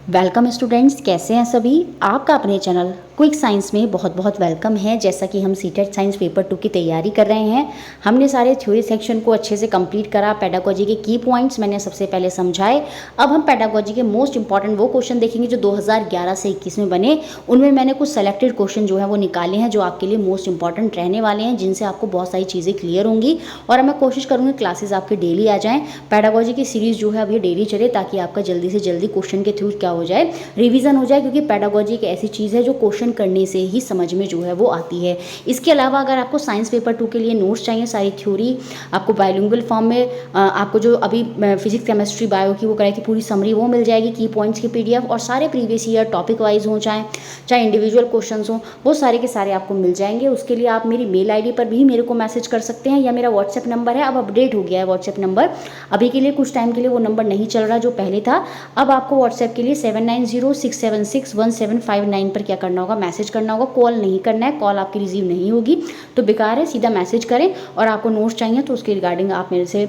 Welcome students, कैसे हैं सभी। आपका अपने चैनल क्विक साइंस में बहुत बहुत वेलकम है। जैसा कि हम सीटेट साइंस पेपर 2 की तैयारी कर रहे हैं, हमने सारे थ्योरी सेक्शन को अच्छे से कंप्लीट करा। पेडागोजी के की पॉइंट्स मैंने सबसे पहले समझाए। अब हम पेडागोजी के मोस्ट इंपॉर्टेंट वो क्वेश्चन देखेंगे जो 2011 से 21 में बने। उनमें मैंने कुछ सेलेक्टेड क्वेश्चन जो है वो निकाले हैं जो आपके लिए मोस्ट इंपॉर्टेंट रहने वाले हैं, जिनसे आपको बहुत सारी चीज़ें क्लियर होंगी। और अब मैं कोशिश करूँगी क्लासेस आपके डेली आ जाएँ। पेडागोजी की सीरीज़ जो है अब ये डेली चले, ताकि आपका जल्दी से जल्दी क्वेश्चन के थ्रू क्या हो जाए, रिवीजन हो जाए। क्योंकि पेडागोजी एक ऐसी चीज़ है जो क्वेश्चन करने से ही समझ में जो है वो आती है। इसके अलावा अगर आपको साइंस पेपर 2 के लिए नोट्स चाहिए, सारी थ्योरी आपको बायलिंगुअल फॉर्म में, आपको जो अभी फिजिक्स केमिस्ट्री बायो की वो कराई थी पूरी समरी वो मिल जाएगी, की पॉइंट्स की पीडीएफ, और सारे प्रीवियस ईयर टॉपिक वाइज हो, चाहे इंडिविजुअल क्वेश्चन हो, वो सारे के सारे आपको मिल जाएंगे। उसके लिए आप मेरी मेल आईडी पर भी मेरे को मैसेज कर सकते हैं, या मेरा व्हाट्सएप नंबर है, अब अपडेट हो गया है व्हाट्सएप नंबर। अभी के लिए कुछ टाइम के लिए वो नंबर नहीं चल रहा जो पहले था। अब आपको व्हाट्सएप के लिए 7906761759 पर क्या करना होगा, मैसेज करना होगा। कॉल नहीं करना है, कॉल आपकी रिसीव नहीं होगी तो बेकार है, सीधा मैसेज करें। और आपको नोट्स चाहिए तो उसके रिगार्डिंग आप मेरे से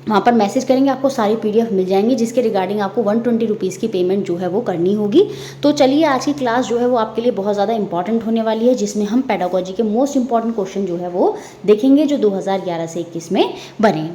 वहाँ पर मैसेज करेंगे, आपको सारी पीडीएफ मिल जाएंगी, जिसके रिगार्डिंग आपको 120 रुपीज़ की पेमेंट जो है वो करनी होगी। तो चलिए, आज की क्लास जो है वो आपके लिए बहुत ज़्यादा इंपॉर्टेंट होने वाली है, जिसमें हम पेडागोजी के मोस्ट इंपॉर्टेंट क्वेश्चन जो है वो देखेंगे जो 2011 से 21 में बने।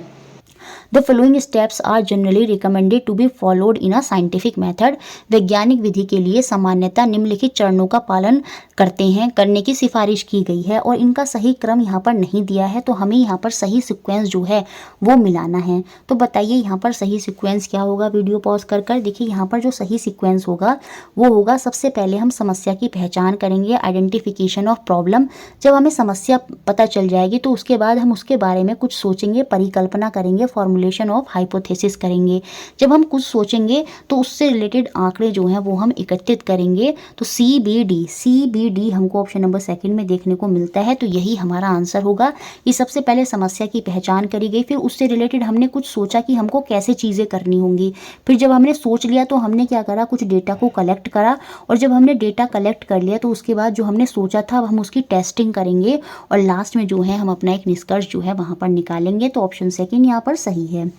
The following steps are generally recommended to be followed in a scientific method। वैज्ञानिक विधि के लिए सामान्यतः निम्नलिखित चरणों का पालन करने की सिफारिश की गई है, और इनका सही क्रम यहाँ पर नहीं दिया है, तो हमें यहाँ पर सही सीक्वेंस जो है वो मिलाना है। तो बताइए यहाँ पर सही सीक्वेंस क्या होगा। वीडियो पॉज कर देखिए, यहाँ पर जो सही सीक्वेंस होगा वो होगा, सबसे पहले हम समस्या की पहचान करेंगे, आइडेंटिफिकेशन ऑफ प्रॉब्लम। जब हमें समस्या पता चल जाएगी तो उसके बाद हम उसके बारे में कुछ सोचेंगे, परिकल्पना करेंगे, फॉर्मुलेशन ऑफ हाइपोथेसिस करेंगे। जब हम कुछ सोचेंगे तो उससे रिलेटेड आंकड़े जो हैं वो हम एकत्रित करेंगे। तो CBD हमको ऑप्शन नंबर सेकंड में देखने को मिलता है, तो यही हमारा आंसर होगा। ये सबसे पहले समस्या की पहचान करी गई, फिर उससे रिलेटेड हमने कुछ सोचा कि हमको कैसे चीज़ें करनी होंगी। फिर जब हमने सोच लिया तो हमने क्या करा, कुछ डेटा को कलेक्ट करा, और जब हमने डेटा कलेक्ट कर लिया तो उसके बाद जो हमने सोचा था हम उसकी टेस्टिंग करेंगे, और लास्ट में जो है हम अपना एक निष्कर्ष जो है वहाँ पर निकालेंगे। तो ऑप्शन सेकंड यहाँ पर सही है।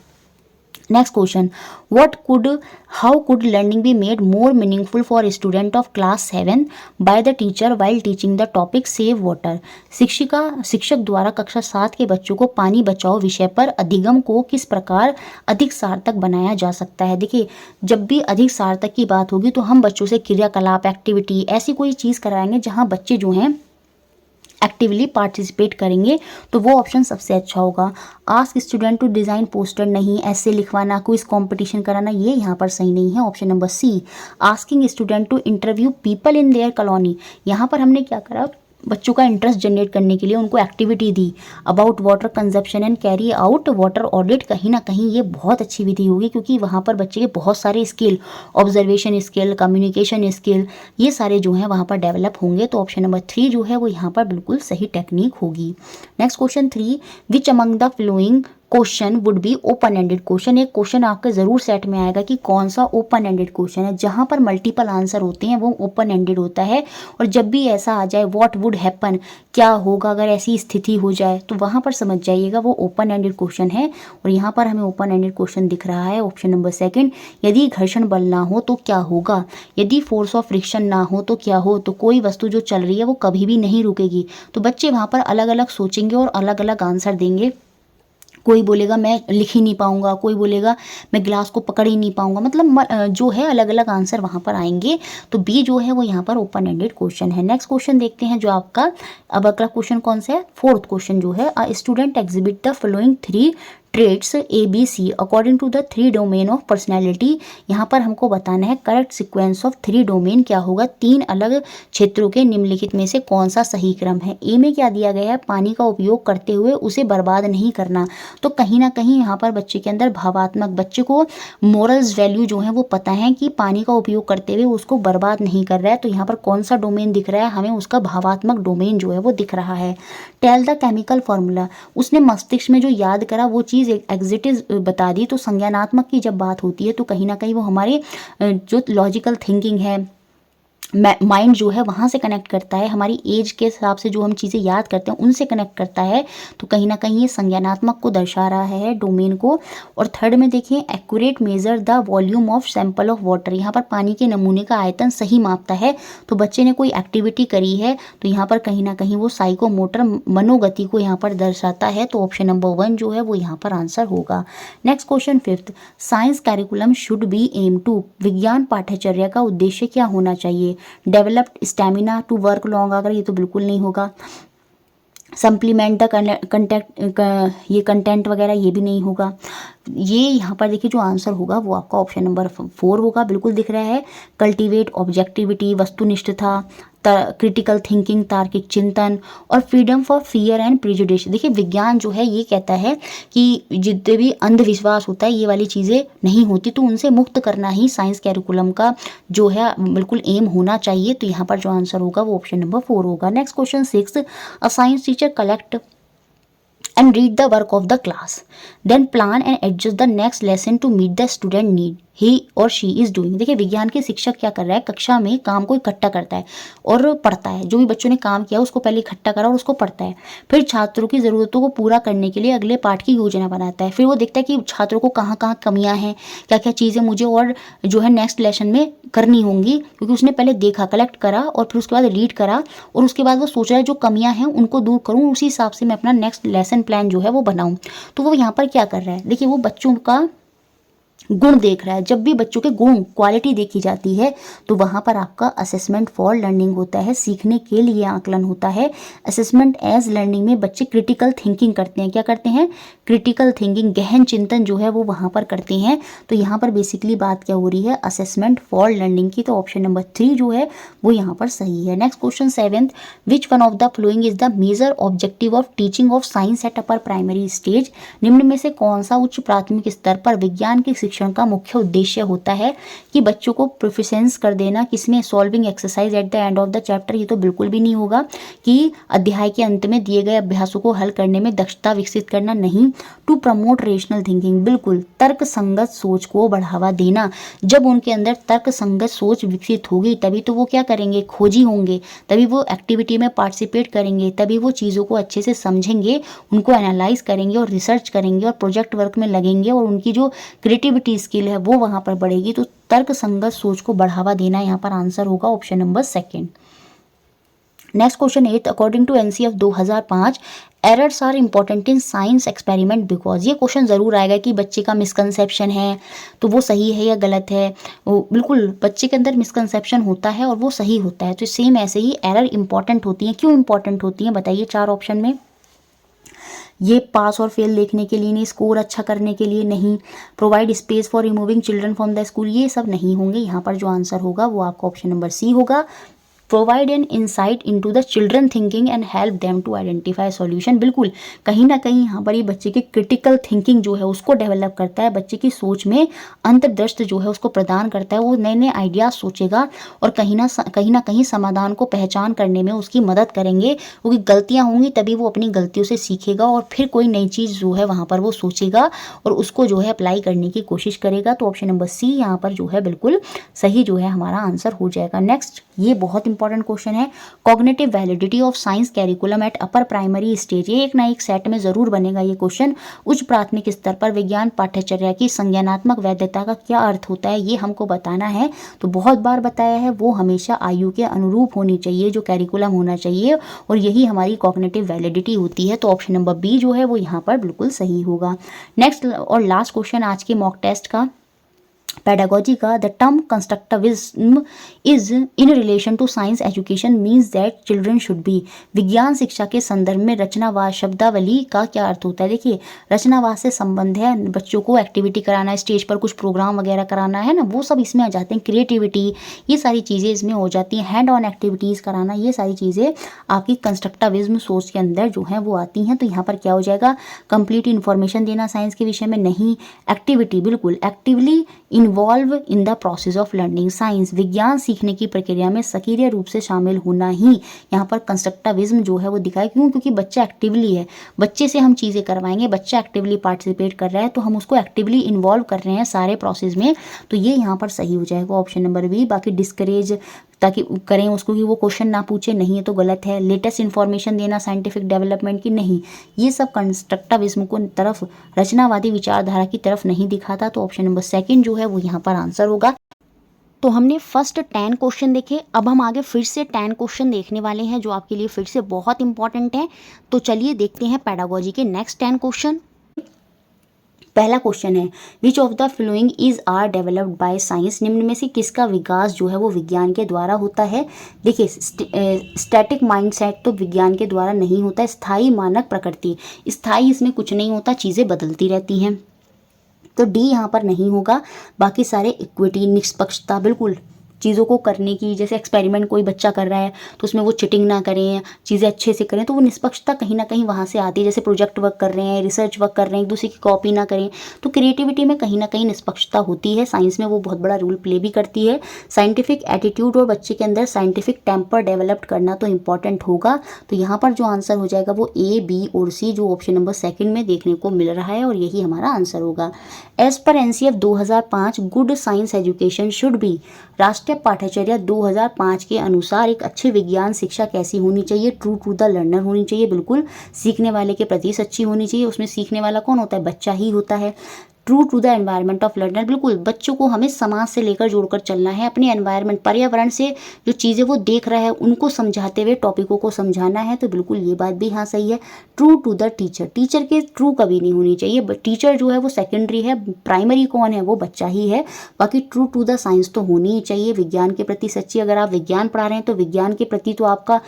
Next question, how could learning be made more meaningful for student of class 7 bye the teacher while teaching the topic save water. शिक्षक द्वारा कक्षा 7 के बच्चों को पानी बचाओ विषय पर अधिगम को किस प्रकार अधिक सार्थक बनाया जा सकता है। देखिए, जब भी अधिक सार्थक की बात होगी तो हम बच्चों से क्रियाकलाप, एक्टिविटी, ऐसी कोई चीज़ कराएंगे जहाँ बच्चे जो हैं एक्टिवली पार्टिसिपेट करेंगे, तो वो ऑप्शन सबसे अच्छा होगा। Ask student to design poster नहीं, ऐसे लिखवाना, क्विज कंपटीशन कराना, ये यहाँ पर सही नहीं है। Option number C, asking student to interview people in their colony. यहाँ पर हमने क्या करा, बच्चों का इंटरेस्ट जनरेट करने के लिए उनको activity the, about water consumption and carry out water audit. कहीं ना कहीं ये बहुत अच्छी विधि होगी, क्योंकि वहाँ पर बच्चे के बहुत सारे skill, observation skill, communication skill, ये सारे जो हैं वहाँ पर डेवलप होंगे। तो ऑप्शन नंबर 3 जो है वो यहाँ पर बिल्कुल सही टेक्निक होगी। Next question 3, which among the flowing question would be open ended question. एक क्वेश्चन आपके जरूर सेट में आएगा कि कौन सा ओपन एंडेड क्वेश्चन है। जहां पर मल्टीपल आंसर होते हैं वो ओपन एंडेड होता है, और जब भी ऐसा आ जाए व्हाट वुड हैपन, क्या होगा अगर ऐसी स्थिति हो जाए, तो वहां पर समझ जाइएगा वो ओपन एंडेड क्वेश्चन है। और यहाँ पर हमें ओपन एंडेड क्वेश्चन दिख रहा है। ऑप्शन नंबर सेकंड, यदि घर्षण बल ना हो तो क्या होगा, यदि फोर्स ऑफ फ्रिक्शन ना हो तो क्या हो, तो कोई वस्तु जो चल रही है वो कभी भी नहीं रुकेगी। तो बच्चे वहां पर अलग अलग सोचेंगे और अलग अलग आंसर देंगे। कोई बोलेगा मैं लिख ही नहीं पाऊंगा, कोई बोलेगा मैं गिलास को पकड़ ही नहीं पाऊंगा, मतलब जो है अलग अलग आंसर वहाँ पर आएंगे। तो बी जो है वो यहाँ पर ओपन एंडेड क्वेश्चन है। नेक्स्ट क्वेश्चन देखते हैं जो आपका, अब अगला क्वेश्चन कौन सा है, फोर्थ क्वेश्चन जो है, a student exhibit the following 3 traits ABC according to the 3 domain of personality. यहाँ पर हमको बताना है करेक्ट सीक्वेंस ऑफ 3 डोमेन क्या होगा, 3 अलग क्षेत्रों के निम्नलिखित में से कौन सा सही क्रम है। ए में क्या दिया गया है, पानी का उपयोग करते हुए उसे बर्बाद नहीं करना। तो कहीं ना कहीं यहाँ पर बच्चे के अंदर भावात्मक, बच्चे को मोरल्स वैल्यू जो है वो पता है कि पानी का उपयोग करते हुए उसको बर्बाद नहीं कर रहा है। तो यहाँ पर कौन सा डोमेन दिख रहा है, हमें उसका भावात्मक डोमेन जो है वो दिख रहा है। टेल द केमिकल फॉर्मूला, उसने मस्तिष्क में जो याद करा वो चीज़ एग्जिटिव बता दी। तो संज्ञानात्मक की जब बात होती है तो कहीं ना कहीं वो हमारे जो लॉजिकल थिंकिंग है, माइंड जो है वहाँ से कनेक्ट करता है, हमारी एज के हिसाब से जो हम चीज़ें याद करते हैं उनसे कनेक्ट करता है, तो कहीं ना कहीं ये संज्ञानात्मक को दर्शा रहा है, डोमेन को। और थर्ड में देखिए, accurate measure the volume of sample of water, यहाँ पर पानी के नमूने का आयतन सही मापता है। तो बच्चे ने कोई एक्टिविटी करी है तो यहाँ पर कहीं ना कहीं वो साइकोमोटर मनोगति को यहाँ पर दर्शाता है, तो ऑप्शन नंबर 1 जो है वो यहाँ पर आंसर होगा। Next question 5th, science curriculum should be aim to, विज्ञान पाठ्यचर्या का उद्देश्य क्या होना चाहिए? Developed stamina to work long, अगर ये तो बिल्कुल नहीं होगा। सप्लीमेंट द कंटेंट, ये कंटेंट वगैरह ये भी नहीं होगा। ये यहाँ पर देखिए जो आंसर होगा वो आपका ऑप्शन नंबर 4 होगा, बिल्कुल दिख रहा है। कल्टीवेट ऑब्जेक्टिविटी, वस्तुनिष्ठता, क्रिटिकल थिंकिंग, तार्किक चिंतन, और freedom for fear and prejudice. देखिए विज्ञान जो है ये कहता है कि जितने भी अंधविश्वास होता है ये वाली चीज़ें नहीं होती, तो उनसे मुक्त करना ही साइंस कैरिकुलम का जो है बिल्कुल एम होना चाहिए। तो यहाँ पर जो आंसर होगा वो ऑप्शन नंबर 4 होगा। Next question 6, a science teacher collect and read the work of the class, then plan and adjust the next lesson to meet the student need he or she is doing। देखिए विज्ञान के शिक्षक क्या कर रहा है, कक्षा में काम को इकट्ठा करता है और पढ़ता है। जो भी बच्चों ने काम किया उसको पहले इकट्ठा करा और उसको पढ़ता है, फिर छात्रों की ज़रूरतों को पूरा करने के लिए अगले पाठ की योजना बनाता है। फिर वो देखता है कि छात्रों को कहाँ कहाँ कमियाँ हैं, क्या क्या चीज़ें मुझे और जो है नेक्स्ट लेसन में करनी होंगी, क्योंकि उसने पहले देखा, कलेक्ट करा और फिर उसके बाद रीड करा, और उसके बाद वो सोच रहा है जो कमियां हैं उनको दूर करूं, उसी हिसाब से मैं अपना नेक्स्ट लेसन प्लान जो है वो बनाऊं। तो वो यहाँ पर क्या कर रहा है, देखिए वो बच्चों का गुण देख रहा है। जब भी बच्चों के गुण, क्वालिटी देखी जाती है तो वहाँ पर आपका असेसमेंट फॉर लर्निंग होता है, सीखने के लिए आकलन होता है। असेसमेंट एज लर्निंग में बच्चे क्रिटिकल थिंकिंग करते हैं, क्या करते हैं, क्रिटिकल थिंकिंग, गहन चिंतन जो है वो वहाँ पर करते हैं। तो यहाँ पर बेसिकली बात क्या हो रही है, असेसमेंट फॉर लर्निंग की, तो ऑप्शन नंबर 3 जो है वो यहाँ पर सही है। Next question 7th, which one of the following is the major objective of teaching of science at upper primary stage, निम्न में से कौन सा उच्च प्राथमिक स्तर पर विज्ञान के शिक्षण का मुख्य उद्देश्य होता है? कि बच्चों को प्रोफिशिएंस कर देना, किसमें, solving exercise at the end of the chapter, ये तो बिल्कुल भी नहीं होगा। कि अध्याय के अंत में दिए गए अभ्यासों को हल करने में दक्षता विकसित करना, नहीं। टू प्रमोट रेशनल थिंकिंग, बिल्कुल तर्क संगत सोच को बढ़ावा देना। जब उनके अंदर तर्क संगत सोच विकसित होगी तभी तो वो क्या करेंगे, खोजी होंगे, तभी वो एक्टिविटी में पार्टिसिपेट करेंगे, तभी वो चीज़ों को अच्छे से समझेंगे, उनको एनालाइज करेंगे और रिसर्च करेंगे और प्रोजेक्ट वर्क में लगेंगे, और उनकी जो क्रिएटिविटी स्किल है वो वहाँ पर बढ़ेगी। तो तर्क संगत सोच को बढ़ावा देना यहाँ पर आंसर होगा option number 2। Next question 8, according to NCF 2005 errors are important in science experiment because, ये क्वेश्चन ज़रूर आएगा कि बच्चे का मिसकंसेप्शन है तो वो सही है या गलत है। वो बिल्कुल बच्चे के अंदर मिसकंसेप्शन होता है और वो सही होता है, तो सेम ऐसे ही एरर इंपॉर्टेंट होती हैं। क्यों इंपॉर्टेंट होती हैं बताइए 4 ऑप्शन में। ये पास और फेल देखने के लिए नहीं, स्कोर अच्छा करने के लिए नहीं, provide space for removing children from the school, ये सब नहीं होंगे। यहाँ पर जो आंसर होगा वो आपका ऑप्शन नंबर सी होगा। Provide an insight into the children thinking and help them to identify solution, बिल्कुल कहीं ना कहीं यहाँ पर ये बच्चे की क्रिटिकल थिंकिंग जो है उसको डेवलप करता है, बच्चे की सोच में अंतर्दृष्टि जो है उसको प्रदान करता है। वो नए नए आइडियाज सोचेगा और कहीं ना कहीं समाधान को पहचान करने में उसकी मदद करेंगे, क्योंकि गलतियाँ होंगी तभी वो अपनी गलतियों से सीखेगा और फिर कोई नई चीज़ जो है वहाँ पर वो सोचेगा और उसको जो है अप्लाई करने की कोशिश करेगा। तो ऑप्शन नंबर सी यहाँ पर जो है बिल्कुल सही जो है हमारा आंसर हो जाएगा। नेक्स्ट, ये बहुत इंपॉर्टेंट क्वेश्चन है, cognitive validity of science curriculum eight upper primary stage, ये एक ना एक सेट में जरूर बनेगा ये क्वेश्चन। उच्च प्राथमिक स्तर पर विज्ञान पाठ्यचर्या की संज्ञानात्मक वैधता का क्या अर्थ होता है ये हमको बताना है। तो बहुत बार बताया है, वो हमेशा आयु के अनुरूप होनी चाहिए जो कैरिकुलम होना चाहिए, और यही हमारी कॉग्निटिव वैलिडिटी होती है। तो ऑप्शन नंबर बी जो है वो यहाँ पर बिल्कुल सही होगा। नेक्स्ट और लास्ट क्वेश्चन आज के मॉक टेस्ट का, pedagogy का, the term constructivism is in relation to science education means that children should be, विज्ञान शिक्षा के संदर्भ में रचनावाद शब्दावली का क्या अर्थ होता है? देखिए रचनावाद से संबंध है, बच्चों को एक्टिविटी कराना, स्टेज पर कुछ प्रोग्राम वगैरह कराना है ना, वो सब इसमें आ जाते हैं। क्रिएटिविटी, ये सारी चीज़ें इसमें हो जाती हैं। हैंड ऑन एक्टिविटीज़ कराना, ये सारी चीज़ें आपकी कंस्ट्रक्टिविज्म सोच के अंदर जो है वो आती हैं। तो यहाँ पर क्या हो जाएगा, कंप्लीट इन्फॉर्मेशन देना साइंस के विषय में, नहीं। एक्टिविटी, बिल्कुल actively involve in the process of learning science, विज्ञान सीखने की प्रक्रिया में सक्रिय रूप से शामिल होना ही यहाँ पर कंस्ट्रक्टिविज्म जो है वो दिखाए। क्यों? क्योंकि बच्चा एक्टिवली है, बच्चे से हम चीज़ें करवाएंगे, बच्चा एक्टिवली पार्टिसिपेट कर रहा है तो हम उसको एक्टिवली इन्वॉल्व कर रहे हैं सारे प्रोसेस में। तो ये यहाँ पर सही हो जाएगा ऑप्शन नंबर बी। बाकी डिस्करेज, ताकि करें उसको कि वो क्वेश्चन ना पूछे, नहीं है तो गलत है। लेटेस्ट इन्फॉर्मेशन देना साइंटिफिक डेवलपमेंट की, नहीं, ये सब कंस्ट्रक्टिविज्म को तरफ, रचनावादी विचारधारा की तरफ नहीं दिखाता। तो ऑप्शन नंबर सेकंड जो है वो यहाँ पर आंसर होगा। तो हमने फर्स्ट 10 क्वेश्चन देखे, अब हम आगे फिर से 10 क्वेश्चन देखने वाले हैं जो आपके लिए फिर से बहुत इंपॉर्टेंट हैं। तो चलिए देखते हैं पेडागोजी के नेक्स्ट 10 क्वेश्चन। पहला क्वेश्चन है, which of the following is are developed by science, निम्न में से किसका विकास जो है वो विज्ञान के द्वारा होता है। देखिए, स्टैटिक माइंडसेट तो विज्ञान के द्वारा नहीं होता है। स्थायी मानक प्रकृति, स्थायी इसमें कुछ नहीं होता, चीज़ें बदलती रहती हैं, तो डी यहाँ पर नहीं होगा। बाकी सारे इक्विटी, निष्पक्षता, बिल्कुल चीज़ों को करने की, जैसे एक्सपेरिमेंट कोई बच्चा कर रहा है तो उसमें वो चिटिंग ना करें, चीज़ें अच्छे से करें, तो वो निष्पक्षता कहीं ना कहीं वहाँ से आती है। जैसे प्रोजेक्ट वर्क कर रहे हैं, रिसर्च वर्क कर रहे हैं, एक दूसरे की कॉपी ना करें, तो क्रिएटिविटी में कहीं ना कहीं निष्पक्षता होती है। साइंस में वो बहुत बड़ा रोल प्ले भी करती है। साइंटिफिक एटीट्यूड और बच्चे के अंदर साइंटिफिक टेम्पर डेवलप करना तो इंपॉर्टेंट होगा। तो यहाँ पर जो आंसर हो जाएगा वो ए, बी और सी, जो ऑप्शन नंबर सेकंड में देखने को मिल रहा है, और यही हमारा आंसर होगा। As per NCF 2005 good science education should be, राष्ट्रीय पाठ्यचर्या 2005 के अनुसार एक अच्छी विज्ञान शिक्षा कैसी होनी चाहिए। ट्रू टू द लर्नर होनी चाहिए, बिल्कुल सीखने वाले के प्रति सच्ची होनी चाहिए। उसमें सीखने वाला कौन होता है, बच्चा ही होता है। True to the environment of learner, बिल्कुल बच्चों को हमें समाज से लेकर जोड़कर चलना है, अपने एनवायरनमेंट, पर्यावरण से जो चीज़ें वो देख रहा है उनको समझाते हुए टॉपिकों को समझाना है, तो बिल्कुल ये बात भी हाँ सही है। True to the teacher, teacher के ट्रू कभी नहीं होनी चाहिए, टीचर जो है वो सेकेंडरी है, प्राइमरी कौन है, वो बच्चा ही है। बाकी ट्रू टू द साइंस तो होनी ही चाहिए, विज्ञान के प्रति सच्ची। अगर आप विज्ञान पढ़ा रहे हैं तो विज्ञान के प्रति तो आपका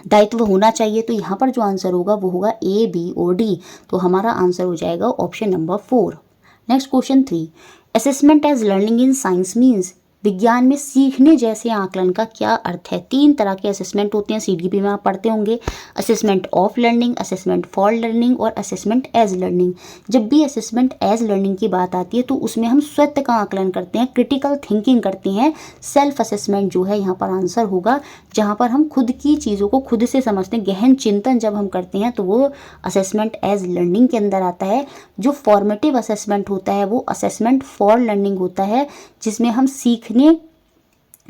दायित्व होना चाहिए। तो यहाँ पर जो आंसर होगा वो होगा ए, बी और डी। तो हमारा आंसर हो जाएगा option number 4। Next question 3, assessment as learning in science means, विज्ञान में सीखने जैसे आकलन का क्या अर्थ है। 3 तरह के असेसमेंट होते हैं, सीडीपी में आप पढ़ते होंगे, assessment of learning, assessment for learning और असेसमेंट एज लर्निंग। जब भी असेसमेंट एज लर्निंग की बात आती है तो उसमें हम स्वयं का आकलन करते हैं, क्रिटिकल थिंकिंग करते हैं। सेल्फ असेसमेंट जो है यहाँ पर आंसर होगा, जहाँ पर हम खुद की चीज़ों को खुद से समझते हैं, गहन चिंतन जब हम करते हैं तो वो असेसमेंट एज लर्निंग के अंदर आता है। जो फॉर्मेटिव असेसमेंट होता है वो असेसमेंट फॉर लर्निंग होता है, जिसमें हम सीखने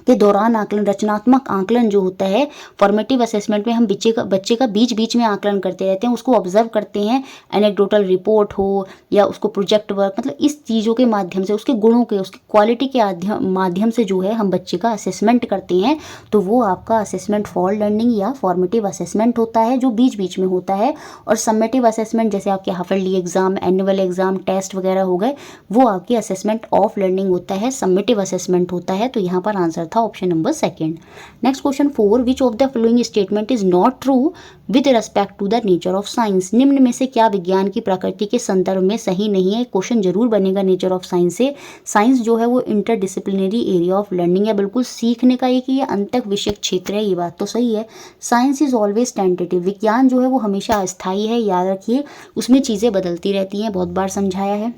के दौरान आकलन, रचनात्मक आकलन जो होता है। फॉर्मेटिव असेसमेंट में हम बच्चे का बीच बीच में आकलन करते रहते हैं, उसको ऑब्जर्व करते हैं, एनेक्डोटल रिपोर्ट हो या उसको प्रोजेक्ट वर्क, मतलब इस चीज़ों के माध्यम से, उसके गुणों के, उसकी क्वालिटी के माध्यम से जो है हम बच्चे का असेसमेंट करते हैं। तो वो आपका असेसमेंट फॉर लर्निंग या फॉर्मेटिव असेसमेंट होता है, जो बीच बीच में होता है। और समेटिव असेसमेंट जैसे आपके half yearly exam, annual exam, test वगैरह हो गए, वो आपके असेसमेंट ऑफ लर्निंग होता है, समेटिव असेसमेंट होता है। तो यहाँ पर आंसर था option number second. Next question 4, which of the following statement is not true with respect to the nature of science, निम्न में से क्या विज्ञान की प्रकृति के संदर्भ में सही नहीं है। क्वेश्चन जरूर बनेगा नेचर ऑफ साइंस से। साइंस जो है वो इंटरडिसिप्लिनरी एरिया ऑफ लर्निंग है, बिल्कुल सीखने का एक ये अंतः विषयक क्षेत्र है, ये बात तो सही है। साइंस इज ऑलवेज टेंटेटिव, विज्ञान जो है वो हमेशा अस्थायी है, याद रखिए, उसमें चीज़ें बदलती रहती हैं, बहुत बार समझाया है।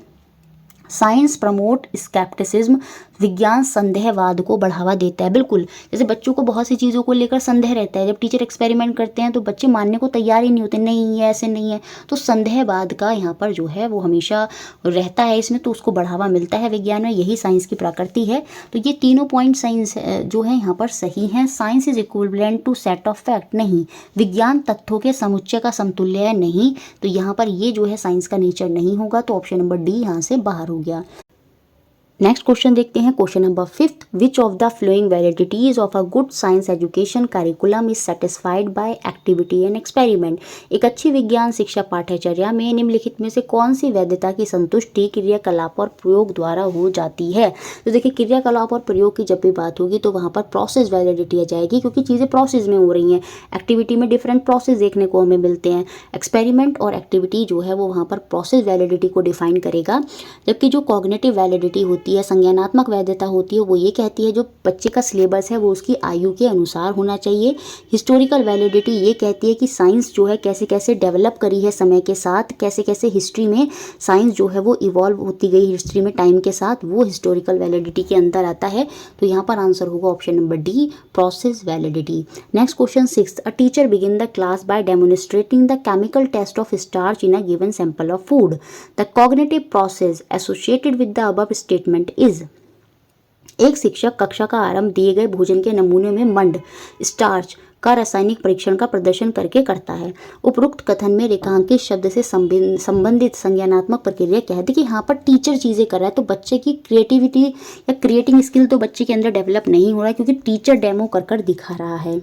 साइंस प्रमोट स्केप्टिसिज्म, विज्ञान संदेहवाद को बढ़ावा देता है, बिल्कुल। जैसे बच्चों को बहुत सी चीज़ों को लेकर संदेह रहता है, जब टीचर एक्सपेरिमेंट करते हैं तो बच्चे मानने को तैयार ही नहीं होते, नहीं ये ऐसे नहीं है, तो संदेहवाद का यहाँ पर जो है वो हमेशा रहता है इसमें, तो उसको बढ़ावा मिलता है विज्ञान में, यही साइंस की प्रकृति है। तो ये तीनों पॉइंट साइंस जो है यहाँ पर सही हैं। Science is equivalent to set of fact, नहीं, विज्ञान तथ्यों के समुच्चय का समतुल्य है, नहीं। तो यहाँ पर ये जो है साइंस का नेचर नहीं होगा, तो ऑप्शन नंबर डी यहाँ से बाहर हो गया। नेक्स्ट क्वेश्चन देखते हैं, question number 5, which of the following validities of a good science education curriculum is satisfied by activity and experiment, एक अच्छी विज्ञान शिक्षा पाठ्यचर्या में निम्नलिखित में से कौन सी वैधता की संतुष्टि क्रियाकलाप और प्रयोग द्वारा हो जाती है। तो देखिए, क्रियाकलाप और प्रयोग की जब भी बात होगी तो वहाँ पर प्रोसेस वैलिडिटी आ जाएगी, क्योंकि चीज़ें प्रोसेस में हो रही हैं। एक्टिविटी में डिफरेंट प्रोसेस देखने को हमें मिलते हैं, एक्सपेरिमेंट और एक्टिविटी जो है वो वहाँ पर प्रोसेस वैलिडिटी को डिफाइन करेगा। जबकि जो कॉग्निटिव वैलिडिटी होती है, संज्ञानात्मक वैधता होती है, वो ये कहती है जो बच्चे का सिलेबस है वो उसकी आयु के अनुसार होना चाहिए। हिस्टोरिकल वैलिडिटी ये कहती है कि साइंस जो है कैसे कैसे डेवलप करी है समय के साथ, कैसे कैसे हिस्ट्री में साइंस जो है वो इवॉल्व होती गई हिस्ट्री में टाइम के साथ, वो हिस्टोरिकल वैलिडिटी के अंदर आता है। तो यहाँ पर आंसर होगा option number D, process validity. Next question 6, a teacher begin the class by demonstrating the chemical test of starch in a given sample of food, the cognitive process associated with the above statement is, एक शिक्षक कक्षा का आरंभ दिए गए भोजन के नमूने में मंड स्टार्च का रासायनिक परीक्षण का प्रदर्शन करके करता है। उपरोक्त कथन में रेखांकित शब्द से संबंधित संज्ञानात्मक प्रक्रिया क्या है? देखिए यहाँ पर टीचर चीज़ें कर रहा है तो बच्चे की क्रिएटिविटी या क्रिएटिंग स्किल तो बच्चे के अंदर डेवलप नहीं हो रहा है, क्योंकि टीचर डेमो कर दिखा रहा है,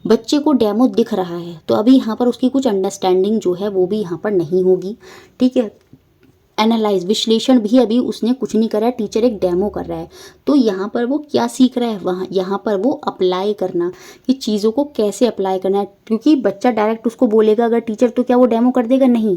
बच्चे को डेमो दिख रहा है, तो अभी यहाँ पर उसकी कुछ अंडरस्टैंडिंग जो है वो भी यहाँ पर नहीं होगी। ठीक है, एनालाइज विश्लेषण भी अभी उसने कुछ नहीं करा है, टीचर एक डेमो कर रहा है, तो यहाँ पर वो क्या सीख रहा है, वहाँ यहाँ पर वो अप्लाई करना, कि चीज़ों को कैसे अप्लाई करना है, क्योंकि बच्चा डायरेक्ट उसको बोलेगा अगर टीचर, तो क्या वो डेमो कर देगा? नहीं,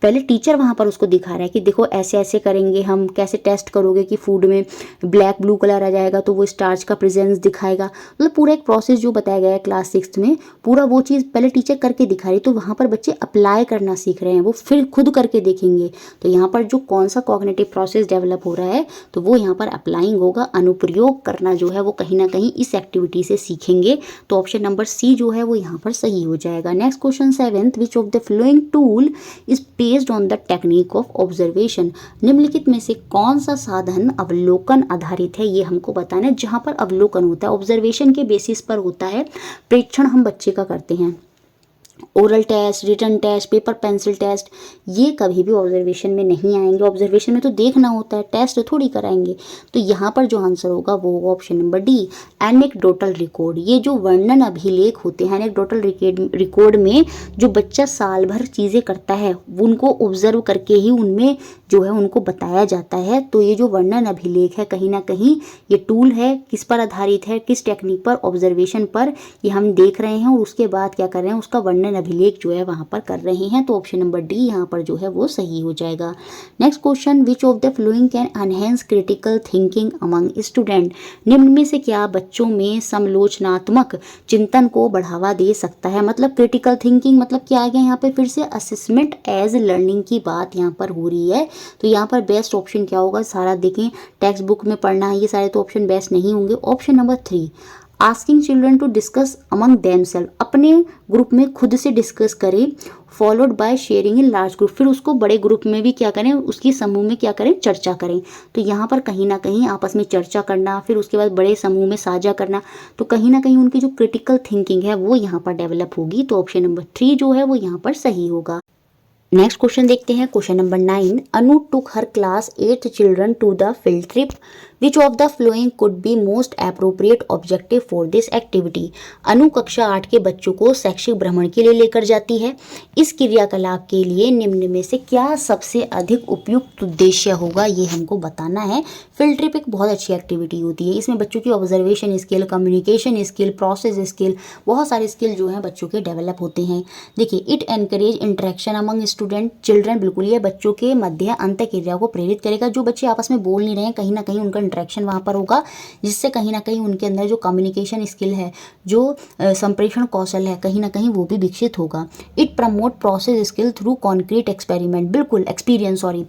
पहले टीचर वहाँ पर उसको दिखा रहा है कि देखो ऐसे ऐसे करेंगे हम, कैसे टेस्ट करोगे कि फूड में ब्लैक ब्लू कलर आ जाएगा तो वो स्टार्च का प्रेजेंस दिखाएगा, मतलब पूरा एक प्रोसेस जो बताया गया है क्लास 6 में, पूरा वो चीज़ पहले टीचर करके दिखा रही, तो वहाँ पर बच्चे अप्लाई करना सीख रहे हैं, वो फिर खुद करके देखेंगे, तो यहाँ पर जो कौन सा कॉग्निटिव प्रोसेस डेवलप हो रहा है तो वो यहाँ पर अप्लाइंग होगा, अनुप्रयोग करना जो है वो कहीं ना कहीं इस एक्टिविटी से सीखेंगे, तो ऑप्शन नंबर सी जो है वो यहाँ पर सही हो जाएगा। Next question 7th, which of the flowing tool is based on the technique of observation, निम्नलिखित में से कौन सा साधन अवलोकन आधारित है, ये हमको बताना है। जहाँ पर अवलोकन होता है, ऑब्जर्वेशन के बेसिस पर होता है, प्रेक्षण हम बच्चे का करते हैं, oral test, written test, paper pencil test, ये कभी भी ऑब्जर्वेशन में नहीं आएंगे। ऑब्जर्वेशन में तो देखना होता है, टेस्ट थोड़ी कराएंगे, तो यहाँ पर जो आंसर होगा वो होगा option number D, anecdotal record. ये जो वर्णन अभिलेख होते हैं, एनेक्डोटल रिकॉर्ड में जो बच्चा साल भर चीज़ें करता है उनको ऑब्जर्व करके ही उनमें जो है उनको बताया जाता है, तो ये जो वर्णन अभिलेख है कहीं ना कहीं ये टूल है, किस पर आधारित है, किस टेक्निक पर, ऑब्जर्वेशन पर, ये हम देख रहे हैं और उसके बाद क्या कर रहे हैं, उसका वर्णन अभिलेख जो है वहाँ पर कर रहे हैं, तो ऑप्शन नंबर डी यहाँ पर जो है वो सही हो जाएगा। Next question, which of the flowing can enhance critical thinking among student, निम्न में से क्या बच्चों में समालोचनात्मक चिंतन को बढ़ावा दे सकता है? मतलब क्रिटिकल थिंकिंग मतलब क्या आ गया यहाँ पे, फिर से असेसमेंट एज लर्निंग की बात यहाँ पर हो रही है, तो यहाँ पर बेस्ट ऑप्शन क्या होगा, सारा देखें टेक्स्ट बुक में पढ़ना है, ये सारे तो ऑप्शन बेस्ट नहीं होंगे। Option number 3, asking children to discuss among themselves, अपने ग्रुप में खुद से डिस्कस करें, followed by sharing in large group, फिर उसको बड़े ग्रुप में भी क्या करें, उसकी समूह में क्या करें, चर्चा करें, तो यहाँ पर कहीं ना कहीं आपस में चर्चा करना, फिर उसके बाद बड़े समूह में साझा करना, तो कहीं ना कहीं उनकी जो क्रिटिकल थिंकिंग है वो यहाँ पर डेवलप होगी, तो ऑप्शन नंबर 3 जो है वो यहाँ पर सही होगा। नेक्स्ट क्वेश्चन देखते हैं, question number 9, Anu took her class 8 children to the field trip, which of the following could be most appropriate objective for this activity, Anu कक्षा 8 के बच्चों को शैक्षिक भ्रमण के लिए लेकर जाती है, इस क्रियाकलाप के लिए निम्न में से क्या सबसे अधिक उपयुक्त उद्देश्य होगा, ये हमको बताना है। फील्ड ट्रिप एक बहुत अच्छी एक्टिविटी होती है, इसमें बच्चों की observation skill, communication skill, process skill, बहुत सारे स्किल जो हैं बच्चों के डेवलप होते हैं। देखिए, it encourage interaction among student children, बिल्कुल ये बच्चों के मध्य अंत क्रिया को प्रेरित करेगा, जो बच्चे आपस में बोल नहीं रहे हैं कहीं ना कहीं उनका इंटरेक्शन वहाँ पर होगा, जिससे कहीं ना कहीं उनके अंदर जो कम्युनिकेशन स्किल है, जो संप्रेषण कौशल है, कहीं ना कहीं वो भी विकसित होगा। It promote process skill through concrete experiment, बिल्कुल एक्सपीरियंस, सॉरी,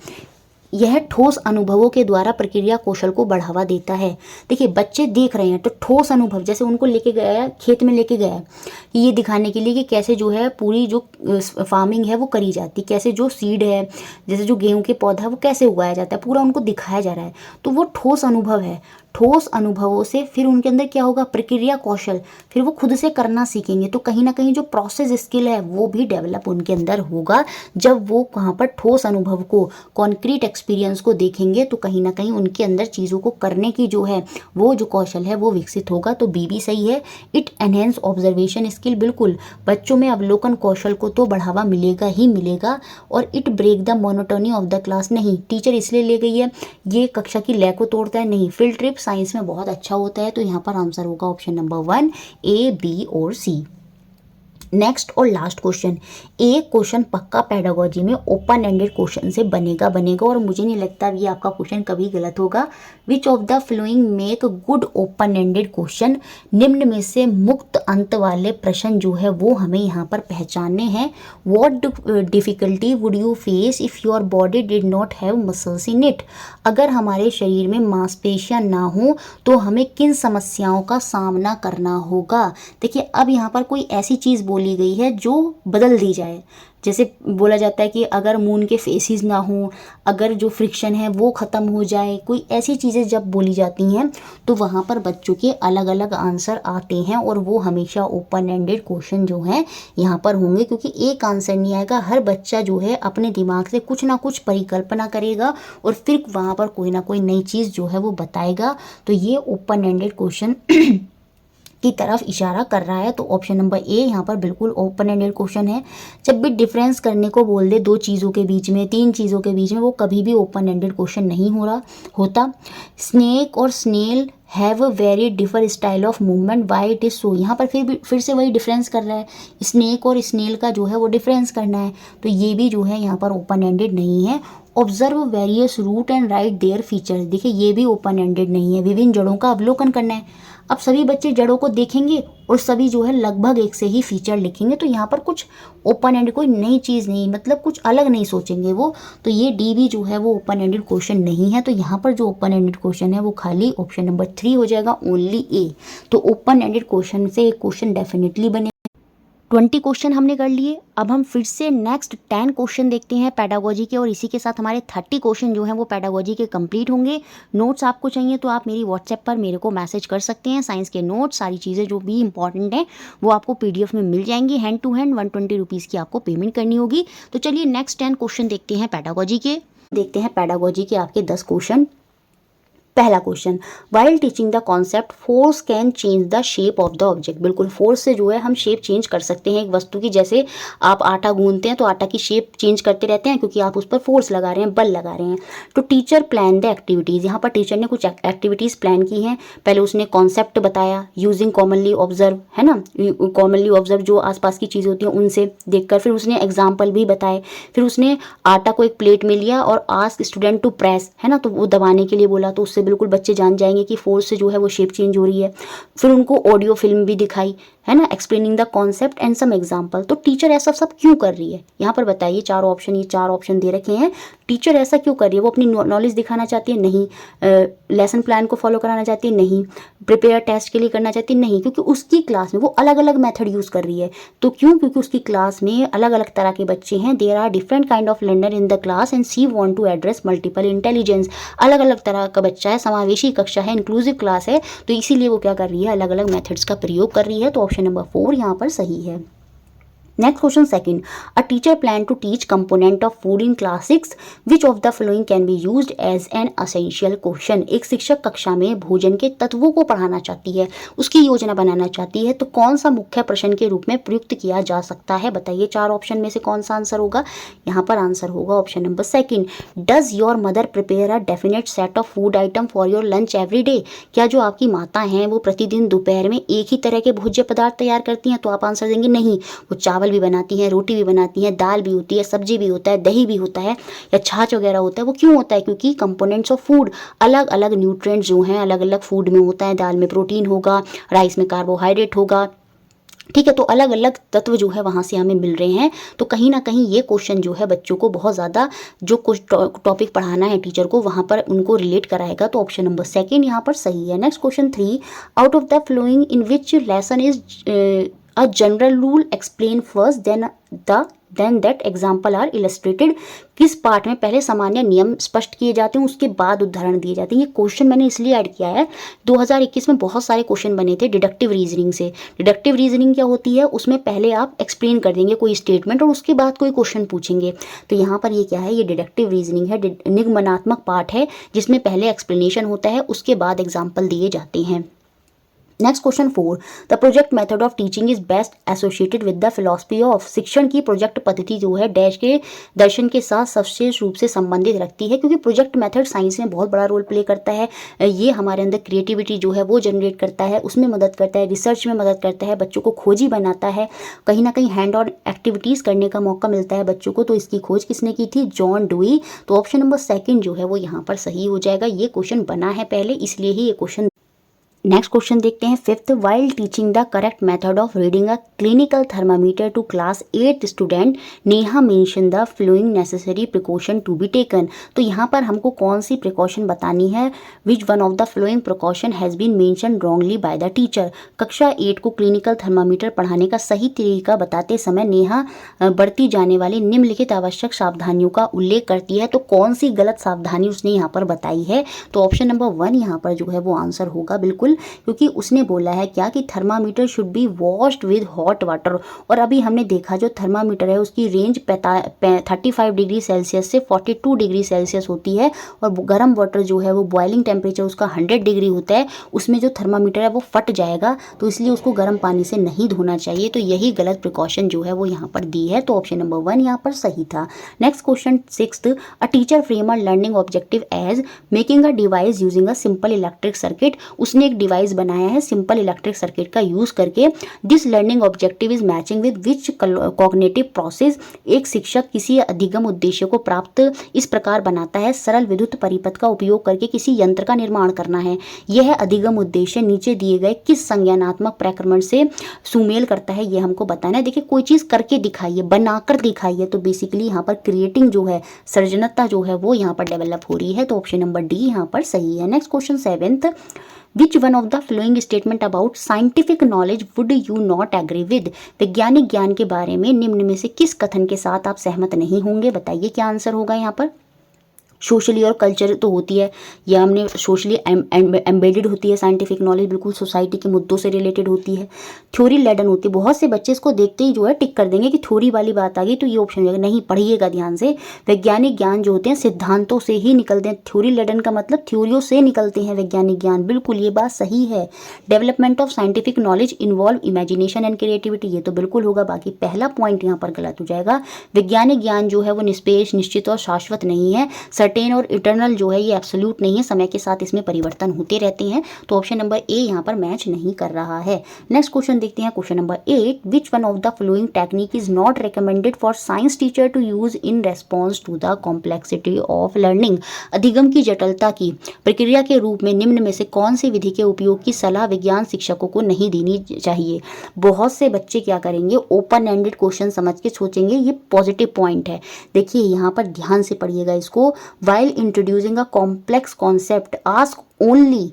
यह ठोस अनुभवों के द्वारा प्रक्रिया कौशल को बढ़ावा देता है। देखिए, बच्चे देख रहे हैं तो ठोस अनुभव, जैसे उनको लेके गया खेत में लेके गया कि ये दिखाने के लिए कि कैसे जो है पूरी जो फार्मिंग है वो करी जाती, कैसे जो सीड है, जैसे जो गेहूं के पौधा है वो कैसे उगाया जाता है, पूरा उनको दिखाया जा रहा है, तो वो ठोस अनुभव है। ठोस अनुभवों से फिर उनके अंदर क्या होगा, प्रक्रिया कौशल, फिर वो खुद से करना सीखेंगे, तो कहीं ना कहीं जो प्रोसेस स्किल है वो भी डेवलप उनके अंदर होगा। जब वो वहाँ पर ठोस अनुभव को, कॉन्क्रीट एक्सपीरियंस को देखेंगे, तो कहीं ना कहीं उनके अंदर चीज़ों को करने की जो है वो जो कौशल है वो विकसित होगा, तो बी भी सही है। इट एनहेंस ऑब्जर्वेशन स्किल, बिल्कुल बच्चों में अवलोकन कौशल को तो बढ़ावा मिलेगा ही मिलेगा। और it break the monotony of the class, नहीं टीचर इसलिए ले गई है ये कक्षा की लय को तोड़ता है, नहीं, फील्ड ट्रिप साइंस में बहुत अच्छा होता है, तो यहाँ पर आंसर होगा ऑप्शन नंबर 1, ए, बी और सी। नेक्स्ट और लास्ट क्वेश्चन, एक क्वेश्चन पक्का पेडागोजी में ओपन एंडेड क्वेश्चन से बनेगा और मुझे नहीं लगता ये आपका क्वेश्चन कभी गलत होगा। विच of the flowing make good open ended question, निम्न में से मुक्त अंत वाले प्रश्न जो है वो हमें यहाँ पर पहचानने हैं। What difficulty would you face if your body did not have muscles in it, अगर हमारे शरीर में मांसपेशियां ना हो तो हमें किन समस्याओं का सामना करना होगा। देखिए, अब यहाँ पर कोई ऐसी चीज़ बोली गई है जो बदल दी जाए। जैसे बोला जाता है कि अगर मून के फेसेस ना हो, अगर जो फ्रिक्शन है वो ख़त्म हो जाए, कोई ऐसी चीज़ें जब बोली जाती हैं तो वहाँ पर बच्चों के अलग अलग आंसर आते हैं और वो हमेशा ओपन एंडेड क्वेश्चन जो है यहाँ पर होंगे, क्योंकि एक आंसर नहीं आएगा। हर बच्चा जो है अपने दिमाग से कुछ ना कुछ परिकल्पना करेगा और फिर वहाँ पर कोई ना कोई नई चीज़ जो है वो बताएगा। तो ये ओपन एंडेड क्वेश्चन की तरफ इशारा कर रहा है। तो ऑप्शन नंबर ए यहाँ पर बिल्कुल ओपन एंडेड क्वेश्चन है। जब भी डिफरेंस करने को बोल दे दो चीज़ों के बीच में, तीन चीज़ों के बीच में, वो कभी भी ओपन एंडेड क्वेश्चन नहीं होता। स्नेक और snail have a very different style of movement, why it is so. यहाँ पर फिर से वही डिफरेंस कर रहा है, स्नेक और स्नेल का जो है वो डिफरेंस करना है। तो ये भी जो है यहाँ पर ओपन एंडेड नहीं है। Observe various root and write their features, देखिए ये भी ओपन एंडेड नहीं है। विभिन्न जड़ों का अवलोकन करना है। अब सभी बच्चे जड़ों को देखेंगे और सभी जो है लगभग एक से ही फीचर लिखेंगे, तो यहाँ पर कुछ ओपन एंडेड कोई नई चीज़ नहीं, मतलब कुछ अलग नहीं सोचेंगे वो। तो ये डी भी जो है वो ओपन एंडेड क्वेश्चन नहीं है। तो यहाँ पर जो ओपन एंडेड क्वेश्चन है वो खाली ऑप्शन नंबर 3 हो जाएगा, ओनली ए। तो ओपन एंडेड क्वेश्चन से एक क्वेश्चन डेफिनेटली बने। 20 क्वेश्चन हमने कर लिए। अब हम फिर से नेक्स्ट 10 क्वेश्चन देखते हैं पैडागोजी के, और इसी के साथ हमारे 30 क्वेश्चन जो हैं वो पैडागोजी के कंप्लीट होंगे। नोट्स आपको चाहिए तो आप मेरी व्हाट्सएप पर मेरे को मैसेज कर सकते हैं। साइंस के नोट्स, सारी चीज़ें जो भी इंपॉर्टेंट हैं वो आपको PDF में मिल जाएंगी। हैंड टू हैंड 120 रुपीज़ की आपको पेमेंट करनी होगी। तो चलिए नेक्स्ट 10 क्वेश्चन देखते हैं पैडागोजी के। देखते हैं पैडागोजी के आपके 10 क्वेश्चन। पहला question, while teaching the concept force can change the shape of the object. बिल्कुल, फोर्स से जो है हम शेप चेंज कर सकते हैं एक वस्तु की। जैसे आप आटा गूंथते हैं तो आटा की शेप चेंज करते रहते हैं क्योंकि आप उस पर फोर्स लगा रहे हैं, बल लगा रहे हैं। तो टीचर प्लान द एक्टिविटीज़, यहाँ पर टीचर ने कुछ एक्टिविटीज़ प्लान की हैं। पहले उसने कॉन्सेप्ट बताया, यूजिंग कॉमनली ऑब्जर्व, है ना, कॉमनली ऑब्जर्व जो आसपास की चीज़ें होती हैं उनसे देखकर। फिर उसने एग्जाम्पल भी बताए। फिर उसने आटा को एक प्लेट में लिया और आस्क स्टूडेंट टू प्रेस, है ना, तो वो दबाने के लिए बोला। तो उससे बिल्कुल बच्चे जान जाएंगे कि फोर्स से जो है वो शेप चेंज हो रही है। फिर उनको ऑडियो फिल्म भी दिखाई, है ना, explaining the concept and some example. तो टीचर ऐसा सब क्यों कर रही है, यहाँ पर बताइए। ये 4 ऑप्शन दे रखे हैं। टीचर ऐसा क्यों कर रही है? वो अपनी नॉलेज दिखाना चाहती है? नहीं। लेसन प्लान को फॉलो कराना चाहती है? नहीं। प्रिपेयर टेस्ट के लिए करना चाहती है? नहीं, क्योंकि उसकी क्लास में वो अलग अलग मेथड यूज़ कर रही है। तो क्यों? क्योंकि उसकी क्लास में अलग अलग तरह के बच्चे हैं। There are different kind of learner in the class and she want to address multiple intelligence. अलग अलग तरह का बच्चा है, समावेशी कक्षा है, इंक्लूसिव क्लास है। तो इसीलिए वो क्या कर रही है, अलग अलग मेथड्स का प्रयोग कर रही है। तो ऑप्शन नंबर 4 यहाँ पर सही है। Next question second, a teacher plan to teach component of food in class 6, which of the following can be used as an essential question. एक शिक्षक कक्षा में भोजन के तत्वों को पढ़ाना चाहती है, उसकी योजना बनाना चाहती है, तो कौन सा मुख्य प्रश्न के रूप में प्रयुक्त किया जा सकता है? बताइए 4 ऑप्शन में से कौन सा आंसर होगा? यहाँ पर आंसर होगा option number second, does your mother prepare a definite set of food item for your lunch every day. क्या जो आपकी माता हैं वो प्रतिदिन दोपहर में एक ही तरह के भोज्य पदार्थ तैयार करती हैं? तो आप आंसर देंगे नहीं, वो चावल भी बनाती हैं, रोटी भी बनाती हैं, दाल भी होती है, सब्जी भी होता है, दही भी होता है, या छाछ वगैरह होता है। वो क्यों होता है? क्योंकि कंपोनेंट्स ऑफ फूड, अलग अलग न्यूट्रिएंट्स जो हैं अलग अलग फूड में होता है। दाल में प्रोटीन होगा, राइस में कार्बोहाइड्रेट होगा, ठीक है। तो अलग अलग तत्व जो है वहाँ से हमें मिल रहे हैं। तो कहीं ना कहीं ये क्वेश्चन जो है बच्चों को बहुत ज़्यादा, जो कुछ टॉपिक पढ़ाना है टीचर को, वहाँ पर उनको रिलेट कराएगा। तो ऑप्शन नंबर सेकंड यहाँ पर सही है। Next question 3, out of the following in which lesson is a general rule explain first then that example are illustrated। किस पार्ट में पहले सामान्य नियम स्पष्ट किए जाते हैं, उसके बाद उदाहरण दिए जाते हैं। ये क्वेश्चन मैंने इसलिए ऐड किया है, 2021 में बहुत सारे क्वेश्चन बने थे डिडक्टिव रीजनिंग से। डिडक्टिव रीजनिंग क्या होती है? उसमें पहले आप एक्सप्लेन कर देंगे कोई स्टेटमेंट और उसके बाद कोई क्वेश्चन पूछेंगे। तो यहाँ पर ये क्या है, ये डिडक्टिव रीजनिंग है, निगमनात्मक पार्ट है, जिसमें पहले एक्सप्लेनेशन होता है, उसके बाद एग्जाम्पल दिए जाते हैं। Next question 4, the project method of teaching is best associated with the philosophy of. शिक्षण की प्रोजेक्ट पद्धति जो है डैश के दर्शन के साथ सविशेष रूप से संबंधित रखती है, क्योंकि प्रोजेक्ट मेथड साइंस में बहुत बड़ा रोल प्ले करता है। ये हमारे अंदर क्रिएटिविटी जो है वो जनरेट करता है, उसमें मदद करता है, रिसर्च में मदद करता है, बच्चों को खोजी बनाता है, कहीं ना कहीं हैंड ऑन एक्टिविटीज़ करने का मौका मिलता है बच्चों को। तो इसकी खोज किसने की थी? John dewy. तो ऑप्शन नंबर सेकेंड जो है वो यहाँ पर सही हो जाएगा। ये क्वेश्चन बना है पहले, इसलिए ही ये क्वेश्चन नेक्स्ट क्वेश्चन देखते हैं fifth, while teaching the correct method of reading a clinical thermometer to class 8 student Neha mention the following necessary precaution to be taken. तो यहाँ पर हमको कौन सी प्रिकॉशन बतानी है, which one of the following precaution has been mention wrongly by the teacher. कक्षा 8 को क्लिनिकल थर्मामीटर पढ़ाने का सही तरीका बताते समय नेहा बरती जाने वाली निम्नलिखित आवश्यक सावधानियों का उल्लेख करती है। तो कौन सी गलत सावधानी उसने यहाँ पर बताई है, तो ऑप्शन नंबर 1 यहाँ पर जो है वो आंसर होगा बिल्कुल, क्योंकि उसने बोला है क्या कि thermometer should be washed with hot water. और अभी हमने देखा जो थर्मामीटर है उसकी रेंज 35 डिग्री सेल्सियस से 42 डिग्री सेल्सियस होती है, और गर्म वाटर जो है वो बॉइलिंग टेम्परेचर उसका 100 डिग्री होता है, उसमें जो थर्मामीटर है वो फट जाएगा, तो इसलिए उसको गर्म पानी से नहीं धोना चाहिए। तो यही गलत प्रिकॉशन जो है वो यहाँ पर दी है, तो ऑप्शन नंबर 1 यहाँ पर सही था। Next question sixth, a teacher frame a learning objective as making a device using a simple electric circuit. उसने एक डिवाइस बनाया है सिंपल इलेक्ट्रिक सर्किट का यूज करके। This learning objective is matching with which cognitive process. एक शिक्षक किसी अधिगम उद्देश्य को प्राप्त इस प्रकार बनाता है, सरल विद्युत परिपथ का उपयोग करके किसी यंत्र का निर्माण करना है। यह अधिगम उद्देश्य नीचे दिए गए किस संज्ञानात्मक प्रक्रमण से सुमेल करता है, ये हमको बताना है। देखिए कोई चीज करके दिखाइए, बनाकर दिखाइए, तो बेसिकली यहाँ पर क्रिएटिंग जो है, सृजनता जो है वो यहाँ पर डेवलप हो रही है, तो ऑप्शन नंबर डी यहाँ पर सही है। Next question seventh, which one of the following statement about scientific knowledge would you not agree with. वैज्ञानिक ज्ञान के बारे में निम्न में से किस कथन के साथ आप सहमत नहीं होंगे, बताइए क्या आंसर होगा यहाँ पर। सोशली और कल्चर तो होती है, या हमने सोशली एम्बेडेड होती है साइंटिफिक नॉलेज, बिल्कुल सोसाइटी के मुद्दों से रिलेटेड होती है। थ्योरी लेडन होती है, बहुत से बच्चे इसको देखते ही जो है टिक कर देंगे कि थ्योरी वाली बात आ गई, तो ये ऑप्शन हो जाएगा। नहीं, पढ़िएगा ध्यान से। वैज्ञानिक ज्ञान जो होते हैं सिद्धांतों से ही निकलते हैं। थ्योरी लेडन का मतलब थ्योरियों से निकलते हैं वैज्ञानिक ज्ञान, बिल्कुल ये बात सही है। Development of scientific knowledge involve imagination and creativity, ये तो बिल्कुल होगा। बाकी पहला पॉइंट यहाँ पर गलत हो जाएगा। वैज्ञानिक ज्ञान जो है वो निष्पेक्ष, निश्चित और शाश्वत नहीं है। सर्टेन और इटर्नल जो है ये एब्सोल्यूट नहीं है, समय के साथ इसमें परिवर्तन होते रहते हैं, तो ऑप्शन नंबर ए यहाँ पर मैच नहीं कर रहा है। नेक्स्ट क्वेश्चन देखते हैं, question number 8, which one of the following technique is not recommended for science teacher to use in response to the complexity of learning. अधिगम की जटिलता की प्रक्रिया के रूप में निम्न में से कौन सी विधि के उपयोग की सलाह विज्ञान शिक्षकों को नहीं देनी चाहिए। बहुत से बच्चे क्या करेंगे, ओपन एंडेड क्वेश्चन समझ के सोचेंगे, ये पॉजिटिव पॉइंट है। देखिए यहाँ पर ध्यान से पढ़िएगा इसको। While introducing a complex concept ask only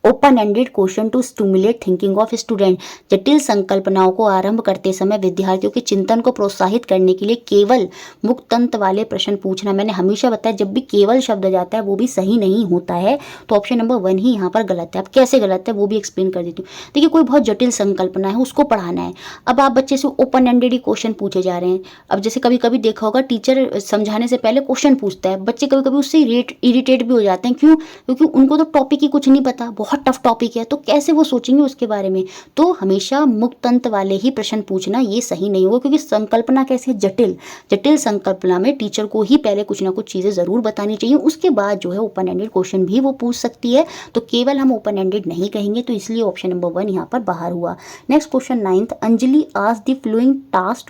open ended question to stimulate thinking of student. जटिल संकल्पनाओं को आरंभ करते समय विद्यार्थियों के चिंतन को प्रोत्साहित करने के लिए केवल मुक्त अंत वाले प्रश्न पूछना। मैंने हमेशा बताया जब भी केवल शब्द जाता है वो भी सही नहीं होता है, तो ऑप्शन नंबर 1 ही यहाँ पर गलत है। अब कैसे गलत है वो भी एक्सप्लेन कर देती हूँ। देखिए कोई बहुत जटिल संकल्पना है, उसको पढ़ाना है, अब आप बच्चे से ओपन एंडेड ही क्वेश्चन पूछे जा रहे हैं। अब जैसे कभी कभी देखा होगा टीचर समझाने से पहले क्वेश्चन पूछता है, बच्चे कभी कभी उससे इरिटेट भी हो जाते हैं। क्यों? क्योंकि उनको तो टॉपिक ही कुछ नहीं पता, बहुत टफ टॉपिक है, तो कैसे वो सोचेंगे उसके बारे में। तो हमेशा मुक्त अंत वाले ही प्रश्न पूछना ये सही नहीं होगा, क्योंकि संकल्पना कैसे है, जटिल संकल्पना में टीचर को ही पहले कुछ ना कुछ चीजें जरूर बतानी चाहिए, उसके बाद जो है ओपन एंडेड क्वेश्चन भी वो पूछ सकती है। तो केवल हम ओपन एंडेड नहीं कहेंगे, तो इसलिए ऑप्शन नंबर 1 यहाँ पर बाहर हुआ। Next question 9th, Anjali asked the following task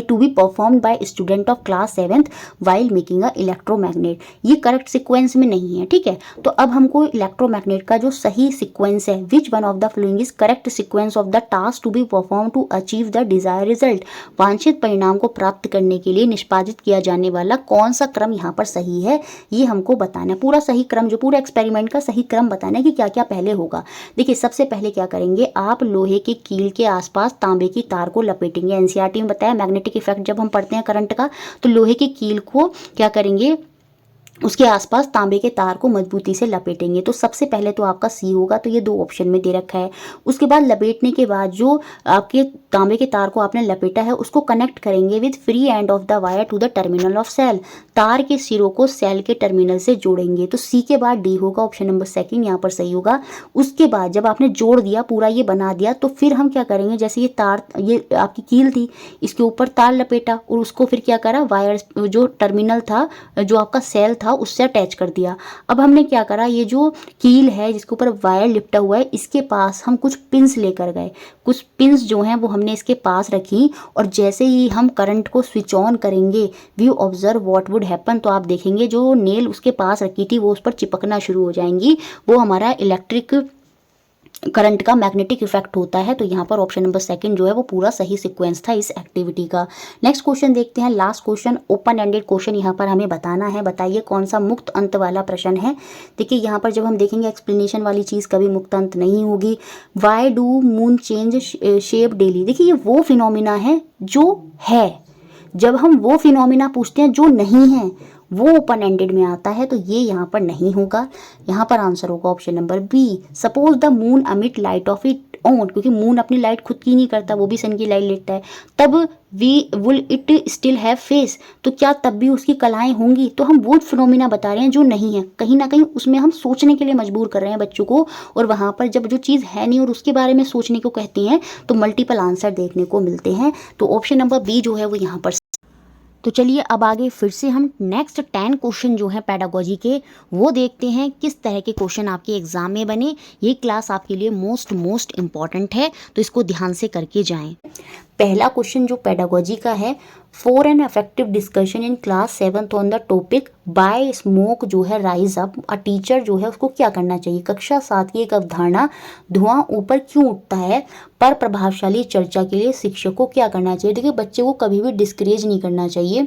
to be performed by student of class 7th while making a electromagnet. ये करेक्ट सीक्वेंस में नहीं है, ठीक है। तो अब हमको इलेक्ट्रोमैग्नेट का जो सही सीक्वेंस है, which one of the following is correct sequence of the task to be perform to achieve the desire result. वांछित परिणाम को प्राप्त करने के लिए निष्पादित किया जाने वाला कौन सा क्रम यहाँ पर सही है, ये हमको बताना है। पूरा सही क्रम, जो पूरा एक्सपेरिमेंट का सही क्रम बताना है कि क्या क्या पहले होगा। देखिए सबसे पहले क्या करेंगे, आप लोहे के कील के आसपास तांबे की तार को लपेटेंगे। एनसीईआरटी में बताया मैग्नेटिक इफेक्ट जब हम पढ़ते हैं करंट का, तो लोहे की कील को क्या करेंगे, उसके आसपास तांबे के तार को मजबूती से लपेटेंगे। तो सबसे पहले तो आपका सी होगा, तो ये 2 ऑप्शन में दे रखा है। उसके बाद लपेटने के बाद जो आपके तांबे के तार को आपने लपेटा है उसको कनेक्ट करेंगे with free end of the wire to the terminal of cell. तार के सिरों को सेल के टर्मिनल से जोड़ेंगे। तो सी के बाद डी होगा, ऑप्शन नंबर 2 यहाँ पर सही होगा। उसके बाद जब आपने जोड़ दिया, पूरा ये बना दिया, तो फिर हम क्या करेंगे, जैसे ये तार, ये आपकी कील थी, इसके ऊपर तार लपेटा और उसको फिर क्या करा, वायर जो टर्मिनल था, जो आपका सेल था उससे अटैच कर दिया। अब हमने क्या करा, ये जो कील है जिसके ऊपर वायर लिपटा हुआ है इसके पास हम कुछ पिंस लेकर गए, कुछ पिंस जो हैं वो हमने इसके पास रखी, और जैसे ही हम करंट को स्विच ऑन करेंगे we observe what would happen, तो आप देखेंगे जो नेल उसके पास रखी थी वो उस पर चिपकना शुरू हो जाएंगी, वो हमारा इलेक्ट्रिक करंट का मैग्नेटिक इफेक्ट होता है। तो यहाँ पर ऑप्शन नंबर सेकंड जो है वो पूरा सही सीक्वेंस था इस एक्टिविटी का। नेक्स्ट क्वेश्चन देखते हैं, last question, open ended question यहाँ पर हमें बताना है। बताइए कौन सा मुक्त अंत वाला प्रश्न है। देखिए यहाँ पर जब हम देखेंगे एक्सप्लेनेशन वाली चीज़ कभी मुक्त अंत नहीं होगी। Why do moon change shape daily, देखिए ये वो फिनोमिना है जो है, जब हम वो फिनोमिना पूछते हैं जो नहीं है वो ओपन एंडेड में आता है, तो ये यहाँ पर नहीं होगा। यहाँ पर आंसर होगा option number B, suppose the moon emit light of it own, क्योंकि मून अपनी लाइट खुद की नहीं करता, वो भी सन की लाइट लेता है, तब we will it still have phase, तो क्या तब भी उसकी कलाएं होंगी। तो हम वो फिनोमिना बता रहे हैं जो नहीं है, कहीं ना कहीं उसमें हम सोचने के लिए मजबूर कर रहे हैं बच्चों को, और वहाँ पर जब जो चीज़ है नहीं और उसके बारे में सोचने को कहते हैं तो मल्टीपल आंसर देखने को मिलते हैं। तो ऑप्शन नंबर बी जो है वो यहाँ पर। तो चलिए अब आगे फिर से हम नेक्स्ट 10 क्वेश्चन जो हैं पेडागोजी के वो देखते हैं किस तरह के क्वेश्चन आपके एग्जाम में बने। ये क्लास आपके लिए मोस्ट इम्पॉर्टेंट है, तो इसको ध्यान से करके जाएं। पहला क्वेश्चन जो पेडागोजी का है, for an effective discussion in class 7th on the topic by smoke जो है राइज अप, अ टीचर जो है उसको क्या करना चाहिए। कक्षा 7 की एक अवधारणा धुआं ऊपर क्यों उठता है पर प्रभावशाली चर्चा के लिए शिक्षक को क्या करना चाहिए। देखिए बच्चे को कभी भी डिस्करेज नहीं करना चाहिए।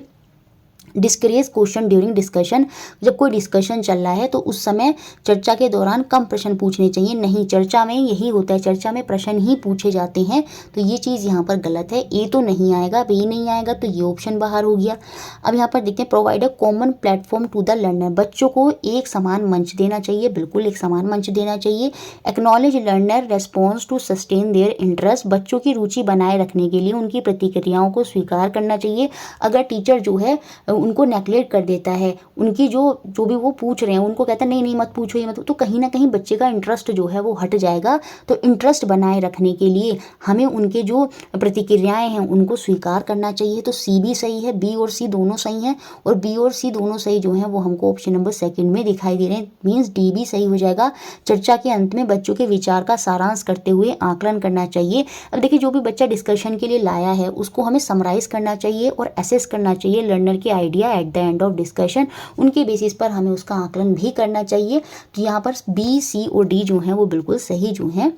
डिस्करेज क्वेश्चन ड्यूरिंग डिस्कशन, जब कोई डिस्कशन चल रहा है तो उस समय चर्चा के दौरान कम प्रश्न पूछने चाहिए। नहीं, चर्चा में यही होता है, चर्चा में प्रश्न ही पूछे जाते हैं, तो ये चीज़ यहाँ पर गलत है। ए तो नहीं आएगा, बी नहीं आएगा, तो ये ऑप्शन बाहर हो गया। अब यहाँ पर देखते हैं, provide a common platform to the learner, बच्चों को एक समान मंच देना चाहिए, बिल्कुल एक समान मंच देना चाहिए। Acknowledge learner response to sustain their interest, बच्चों की रुचि बनाए रखने के लिए उनकी प्रतिक्रियाओं को स्वीकार करना चाहिए। अगर टीचर जो है उनको नेगलेक्ट कर देता है, उनकी जो भी वो पूछ रहे हैं उनको कहता है नहीं नहीं मत पूछो ये मत, तो कहीं ना कहीं बच्चे का इंटरेस्ट जो है वो हट जाएगा। तो इंटरेस्ट बनाए रखने के लिए हमें उनके जो प्रतिक्रियाएं हैं उनको स्वीकार करना चाहिए। तो सी भी सही है, बी और सी दोनों सही हैं, और बी और सी दोनों सही जो हैं वो हमको ऑप्शन नंबर सेकंड में दिखाई दे रहे हैं, मीन्स डी भी सही हो जाएगा। चर्चा के अंत में बच्चों के विचार का सारांश करते हुए आकलन करना चाहिए। अब देखिए जो भी बच्चा डिस्कशन के लिए लाया है उसको हमें समराइज करना चाहिए और असेस करना चाहिए लर्नर के idea at the end of discussion, उनके बेसिस पर हमें उसका आकलन भी करना चाहिए। तो यहाँ पर बी, सी और डी जो हैं वो बिल्कुल सही जो हैं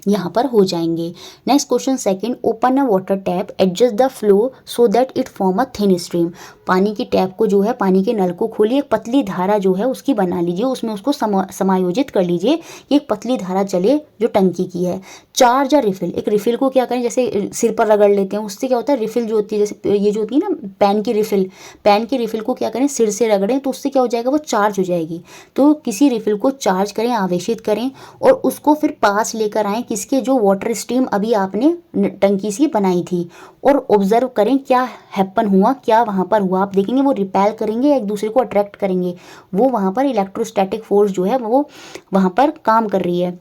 यहाँ पर हो जाएंगे। Next question second, open a water tap, adjust the flow so that it form a thin stream, पानी की टैप को जो है पानी के नल को खोलिए, एक पतली धारा जो है उसकी बना लीजिए, उसमें उसको समायोजित कर लीजिए, एक पतली धारा चले जो टंकी की है। चार्ज अ रिफिल, एक रिफिल को क्या करें, जैसे सिर पर रगड़ लेते हैं उससे क्या होता है, रिफिल जो होती है जैसे ये जो होती है ना पैन की रिफिल को क्या करें सिर से रगड़ें तो उससे क्या हो जाएगा, वो चार्ज हो जाएगी। तो किसी रिफिल को चार्ज करें, आवेशित करें और उसको फिर पास लेकर आएँ किसके, जो वाटर स्ट्रीम अभी आपने टंकी से बनाई थी, और ऑब्जर्व करें क्या हैपन हुआ, क्या वहाँ पर हुआ। आप देखेंगे वो रिपेल करेंगे, एक दूसरे को अट्रैक्ट करेंगे, वो वहाँ पर इलेक्ट्रोस्टैटिक फोर्स जो है वो वहाँ पर काम कर रही है।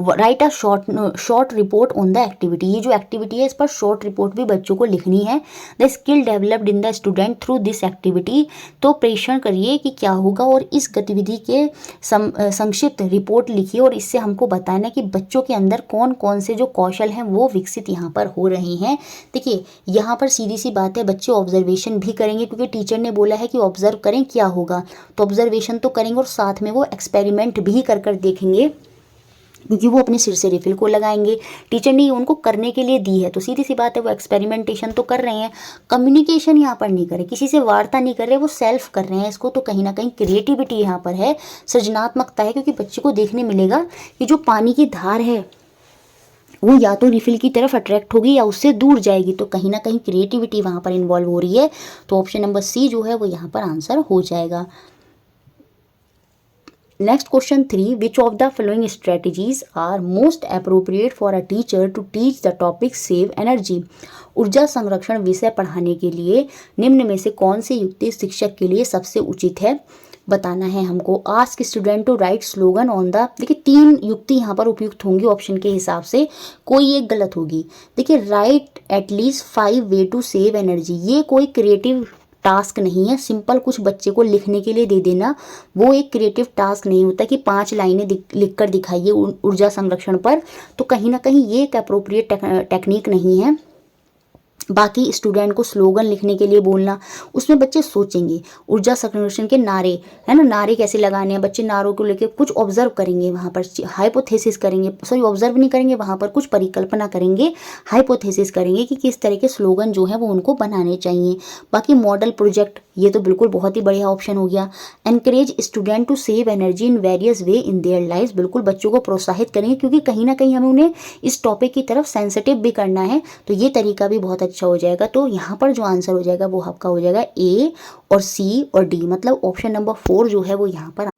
Right a short report on the activity, ये जो एक्टिविटी है इस पर शॉर्ट रिपोर्ट भी बच्चों को लिखनी है। The skill developed in the student through this activity, तो प्रेषण करिए कि क्या होगा और इस गतिविधि के संक्षिप्त रिपोर्ट लिखिए, और इससे हमको बताना कि बच्चों के अंदर कौन कौन से जो कौशल हैं वो विकसित यहाँ पर हो रहे हैं। देखिए यहाँ पर सीधी सी बात है, बच्चे ऑब्जर्वेशन भी करेंगे क्योंकि टीचर ने बोला है कि ऑब्जर्व करें क्या होगा, तो ऑब्जर्वेशन तो करेंगे और साथ में वो एक्सपेरिमेंट भी कर देखेंगे क्योंकि वो अपने सिर से रिफिल को लगाएंगे, टीचर ने उनको करने के लिए दी है, तो सीधी सी बात है वो एक्सपेरिमेंटेशन तो कर रहे हैं। कम्युनिकेशन यहाँ पर नहीं करे, किसी से वार्ता नहीं कर रहे, वो सेल्फ कर रहे हैं इसको, तो कहीं ना कहीं क्रिएटिविटी यहाँ पर है, सृजनात्मकता है, क्योंकि बच्चे को देखने मिलेगा कि जो पानी की धार है वो या तो रिफिल की तरफ अट्रैक्ट होगी या उससे दूर जाएगी, तो कहीं ना कहीं क्रिएटिविटी वहाँ पर इन्वॉल्व हो रही है। तो ऑप्शन नंबर सी जो है वो यहाँ पर आंसर हो जाएगा। Next question 3, which of the following strategies are most appropriate for a teacher to teach the topic save energy, ऊर्जा संरक्षण विषय पढ़ाने के लिए निम्न में से कौन सी युक्ति शिक्षक के लिए सबसे उचित है, बताना है हमको। Ask student to write slogan on the, देखिए 3 युक्ति यहाँ पर उपयुक्त होंगी ऑप्शन के हिसाब से, कोई एक गलत होगी। देखिए write at least 5 way to save energy, ये कोई क्रिएटिव टास्क नहीं है, सिंपल कुछ बच्चे को लिखने के लिए दे देना वो एक क्रिएटिव टास्क नहीं होता कि 5 लाइनें लिख कर दिखाइए ऊर्जा संरक्षण पर। तो कहीं ना कहीं ये एक अप्रोप्रिएट टेक्निक नहीं है। बाकी स्टूडेंट को स्लोगन लिखने के लिए बोलना, उसमें बच्चे सोचेंगे ऊर्जा संरक्षण के नारे, है ना, नारे कैसे लगाने हैं, बच्चे नारों को लेकर कुछ ऑब्जर्व करेंगे, वहाँ पर हाइपोथेसिस करेंगे, सॉरी ऑब्जर्व नहीं करेंगे, वहाँ पर कुछ परिकल्पना करेंगे, हाइपोथेसिस करेंगे कि किस तरह के स्लोगन जो है वो उनको बनाने चाहिए। बाकी मॉडल प्रोजेक्ट, ये तो बिल्कुल बहुत ही बढ़िया ऑप्शन हो गया। Encourage student to save energy in various way in their life, बिल्कुल बच्चों को प्रोत्साहित करेंगे क्योंकि कहीं ना कहीं हमें उन्हें इस टॉपिक की तरफ सेंसिटिव भी करना है, तो ये तरीका भी बहुत अच्छा हो जाएगा। तो यहाँ पर जो आंसर हो जाएगा वो आपका हो जाएगा ए और सी और डी, मतलब ऑप्शन नंबर 4 जो है वो यहाँ पर।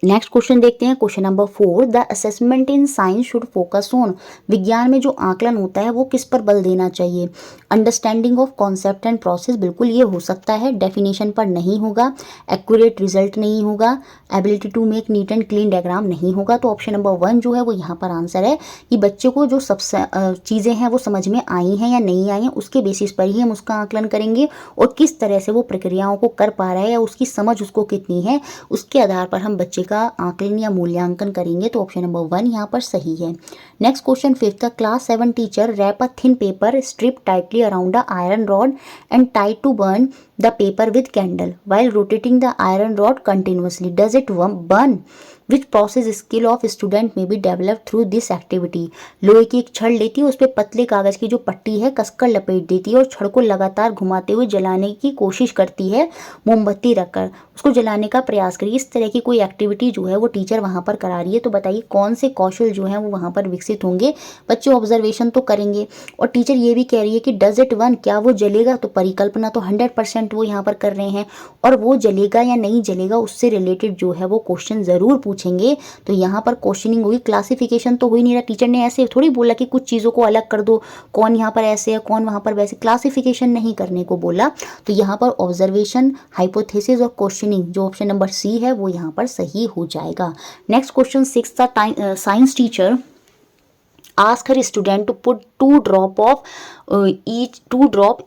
नेक्स्ट क्वेश्चन देखते हैं, question number 4, the assessment in science should focus on, विज्ञान में जो आकलन होता है वो किस पर बल देना चाहिए। Understanding of concept and process, बिल्कुल ये हो सकता है, डेफिनेशन पर नहीं होगा, एक्यूरेट रिजल्ट नहीं होगा, ability to make neat and clean diagram नहीं होगा। तो ऑप्शन नंबर 1 जो है वो यहाँ पर आंसर है कि बच्चों को जो सब चीज़ें हैं वो समझ में आई हैं या नहीं आई हैं उसके बेसिस पर ही हम उसका आकलन करेंगे और किस तरह से वो प्रक्रियाओं को कर पा रहा है या उसकी समझ उसको कितनी है उसके आधार पर हम बच्चे का आकलन या मूल्यांकन करेंगे। तो ऑप्शन नंबर 1 यहाँ पर सही है। Next question 5th, class 7 teacher wrap a thin paper strip tightly around a iron rod and try to burn the paper with candle while rotating the iron rod continuously. Does it burn? Which process skill of student may be developed through this activity? लोहे की एक छड़ लेती है, उस पर पतले कागज की जो पट्टी है कसकर लपेट देती है और छड़ को लगातार घुमाते हुए जलाने की कोशिश करती है, मोमबत्ती रखकर उसको जलाने का प्रयास करिए। इस तरह की कोई एक्टिविटी जो है वो टीचर वहाँ पर करा रही है। तो बताइए कौन से कौशल जो है वो वहाँ पर विकसित होंगे। बच्चे ऑब्जर्वेशन तो करेंगे और टीचर ये भी कह रही है कि डज इट बर्न, क्या वो जलेगा। तो परिकल्पना तो 100% वो यहाँ पर कर रहे हैं और वो जलेगा या नहीं जलेगा उससे रिलेटेड जो है वो क्वेश्चन जरूर पूछेंगे। तो यहाँ पर क्वेश्चनिंग हुई, क्लासिफिकेशन तो हो ही नहीं रहा। टीचर ने ऐसे थोड़ी बोला कि कुछ चीज़ों को अलग कर दो, कौन यहाँ पर ऐसे है कौन वहाँ पर वैसे, क्लासिफिकेशन नहीं करने को बोला। तो यहाँ पर ऑब्जर्वेशन, हाइपोथेसिस और क्वेश्चनिंग जो ऑप्शन नंबर सी है वो यहाँ पर सही हो जाएगा। नेक्स्ट क्वेश्चन 6 था, science teacher ask her student to put two drop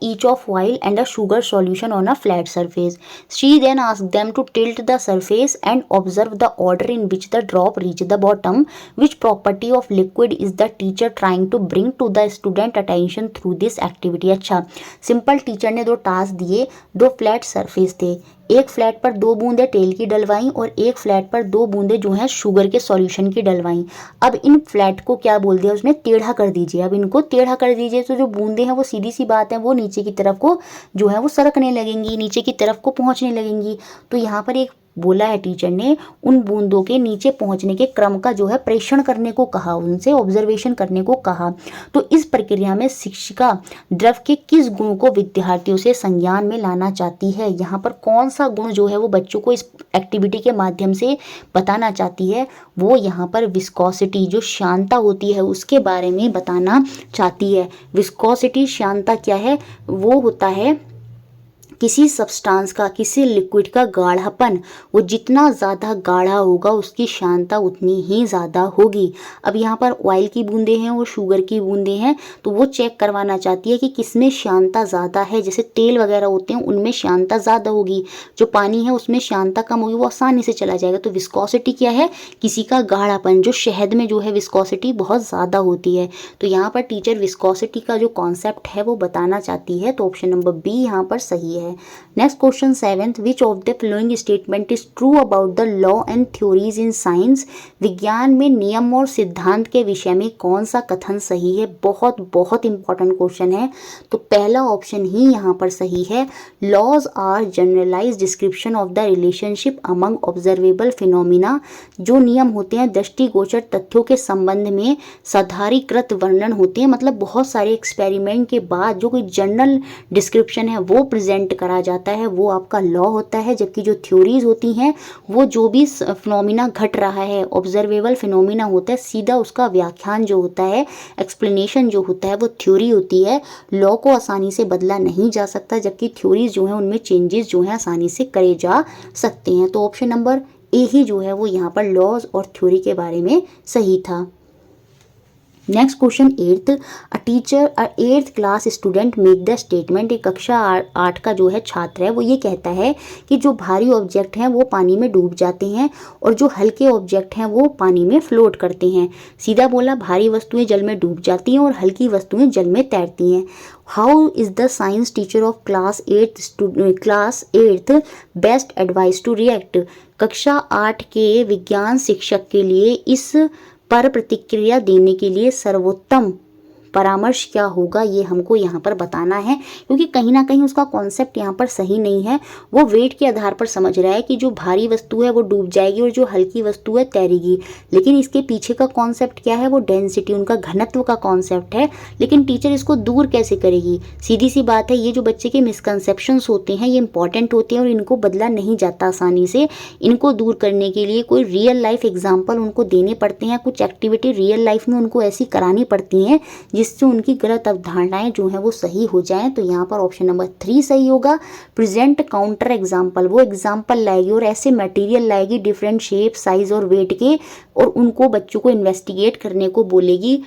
each of oil and a sugar solution on a flat surface. She then asked them to tilt the surface and observe the order in which the drop reach the bottom. Which property of liquid is the teacher trying to bring to the student attention through this activity? अच्छा, simple teacher ने 2 task दिए, 2 flat surface थे, एक flat पर 2 बूंदे तेल की डलवाई और एक फ्लैट पर 2 बूंदे जो है शुगर के सॉल्यूशन की डलवाई। अब इन फ्लैट को क्या बोल दिया उसने, टेढ़ा कर दीजिए। अब इनको टेढ़ा कर दीजिए तो जो बूंदे हैं वो सीधी सी बात है वो नीचे की तरफ को जो है वो सरकने लगेंगी, नीचे की तरफ को पहुंचने लगेंगी। तो यहाँ पर एक बोला है टीचर ने उन बूंदों के नीचे पहुंचने के क्रम का जो है प्रेक्षण करने को कहा, उनसे ऑब्जर्वेशन करने को कहा। तो इस प्रक्रिया में शिक्षिका द्रव के किस गुण को विद्यार्थियों से संज्ञान में लाना चाहती है। यहाँ पर कौन सा गुण जो है वो बच्चों को इस एक्टिविटी के माध्यम से बताना चाहती है, वो यहाँ पर विस्कोसिटी जो श्यानता होती है उसके बारे में बताना चाहती है। विस्कोसिटी श्यानता क्या है, वो होता है किसी सब्सटेंस का, किसी लिक्विड का गाढ़ापन, वो जितना ज़्यादा गाढ़ा होगा उसकी श्यानता उतनी ही ज़्यादा होगी। अब यहाँ पर ऑयल की बूंदें हैं और शुगर की बूंदें हैं, तो वो चेक करवाना चाहती है कि किसमें श्यानता ज़्यादा है। जैसे तेल वगैरह होते हैं उनमें श्यानता ज़्यादा होगी, जो पानी है उसमें श्यानता कम होगी, वो आसानी से चला जाएगा। तो विस्कोसिटी क्या है, किसी का गाढ़ापन, जो शहद में जो है विस्कोसिटी बहुत ज़्यादा होती है। तो यहाँ पर टीचर विस्कोसिटी का जो कॉन्सेप्ट है वो बताना चाहती है। तो ऑप्शन नंबर बी यहाँ पर सही है। Next question 7th, which of the following statement is true about the law and theories in science. विज्ञान में नियम और सिद्धांत के विषय में कौन सा कथन सही है। बहुत बहुत इंपॉर्टेंट क्वेश्चन है। तो पहला ऑप्शन ही यहाँ पर सही है, laws are generalise description of the relationship among observable phenomena. जो नियम होते हैं दृष्टिगोचर तथ्यों के संबंध में साधारीकृत वर्णन होते हैं, मतलब बहुत सारे एक्सपेरिमेंट के बाद जो कोई जनरल डिस्क्रिप्शन है वो प्रेजेंट करा जाता है, वो आपका लॉ होता है। जबकि जो थ्योरीज होती हैं वो जो भी फिनोमिना घट रहा है, ऑब्जर्वेबल फिनोमिना होता है, सीधा उसका व्याख्यान जो होता है, एक्सप्लेनेशन जो होता है वो थ्योरी होती है। लॉ को आसानी से बदला नहीं जा सकता, जबकि थ्योरीज जो हैं उनमें चेंजेस जो हैं आसानी से करे जा सकते हैं। तो ऑप्शन नंबर ए ही जो है वो यहाँ पर लॉज और थ्योरी के बारे में सही था। Next question eighth, eighth class student make the statement. एक कक्षा 8 का जो है छात्र है वो ये कहता है कि जो भारी ऑब्जेक्ट हैं वो पानी में डूब जाते हैं और जो हल्के ऑब्जेक्ट हैं वो पानी में फ्लोट करते हैं। सीधा बोला, भारी वस्तुएं जल में डूब जाती हैं और हल्की वस्तुएं जल में तैरती हैं। How is the science teacher of class eighth best advice to react. कक्षा 8 के विज्ञान शिक्षक के लिए इस पर प्रतिक्रिया देने के लिए सर्वोत्तम परामर्श क्या होगा, ये हमको यहाँ पर बताना है, क्योंकि कहीं ना कहीं उसका कॉन्सेप्ट यहाँ पर सही नहीं है। वो वेट के आधार पर समझ रहा है कि जो भारी वस्तु है वो डूब जाएगी और जो हल्की वस्तु है तैरेगी, लेकिन इसके पीछे का कॉन्सेप्ट क्या है, वो डेंसिटी, उनका घनत्व का कॉन्सेप्ट है। लेकिन टीचर इसको दूर कैसे करेगी? सीधी सी बात है, ये जो बच्चे के मिसकंसेप्शंस होते हैं ये इंपॉर्टेंट होते हैं और इनको बदला नहीं जाता आसानी से। इनको दूर करने के लिए कोई रियल लाइफ एग्जाम्पल उनको देने पड़ते हैं, कुछ एक्टिविटी रियल लाइफ में उनको ऐसी करानी पड़ती हैं जिससे उनकी गलत अवधारणाएं जो हैं वो सही हो जाएं। तो यहाँ पर ऑप्शन नंबर 3 सही होगा। प्रेजेंट काउंटर एग्जाम्पल, वो एग्जाम्पल लाएगी और ऐसे मटेरियल लाएगी डिफरेंट शेप, साइज और वेट के, और उनको बच्चों को इन्वेस्टिगेट करने को बोलेगी।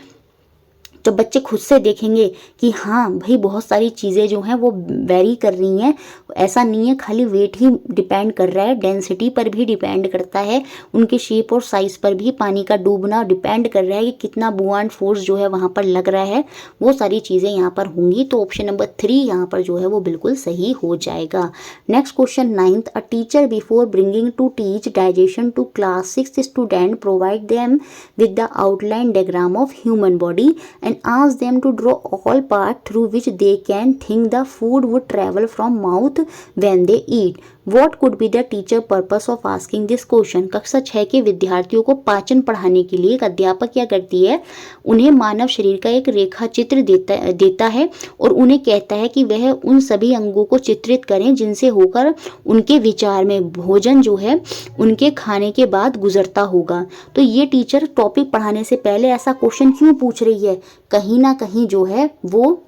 जब बच्चे खुद से देखेंगे कि हाँ भाई बहुत सारी चीज़ें जो हैं वो वेरी कर रही हैं, ऐसा नहीं है खाली वेट ही डिपेंड कर रहा है, डेंसिटी पर भी डिपेंड करता है, उनके शेप और साइज पर भी पानी का डूबना डिपेंड कर रहा है कि कितना बुआंट फोर्स जो है वहाँ पर लग रहा है, वो सारी चीज़ें यहाँ पर होंगी। तो ऑप्शन नंबर 3 यहाँ पर जो है वो बिल्कुल सही हो जाएगा। Next question 9th, a teacher before bringing to teach digestion to class 6 student provide them with the outline diagram of human body and ask them to draw all parts through which they can think the food would travel from mouth when they eat. What could be the teacher purpose of asking this question? कक्षा 6 के विद्यार्थियों को पाचन पढ़ाने के लिए एक अध्यापक क्या करती है, उन्हें मानव शरीर का एक रेखा चित्र देता है और उन्हें कहता है कि वह उन सभी अंगों को चित्रित करें जिनसे होकर उनके विचार में भोजन जो है उनके खाने के बाद गुजरता होगा। तो ये टीचर टॉपिक पढ़ाने से पहले ऐसा क्वेश्चन क्यों पूछ रही है? कहीं ना कहीं जो है वो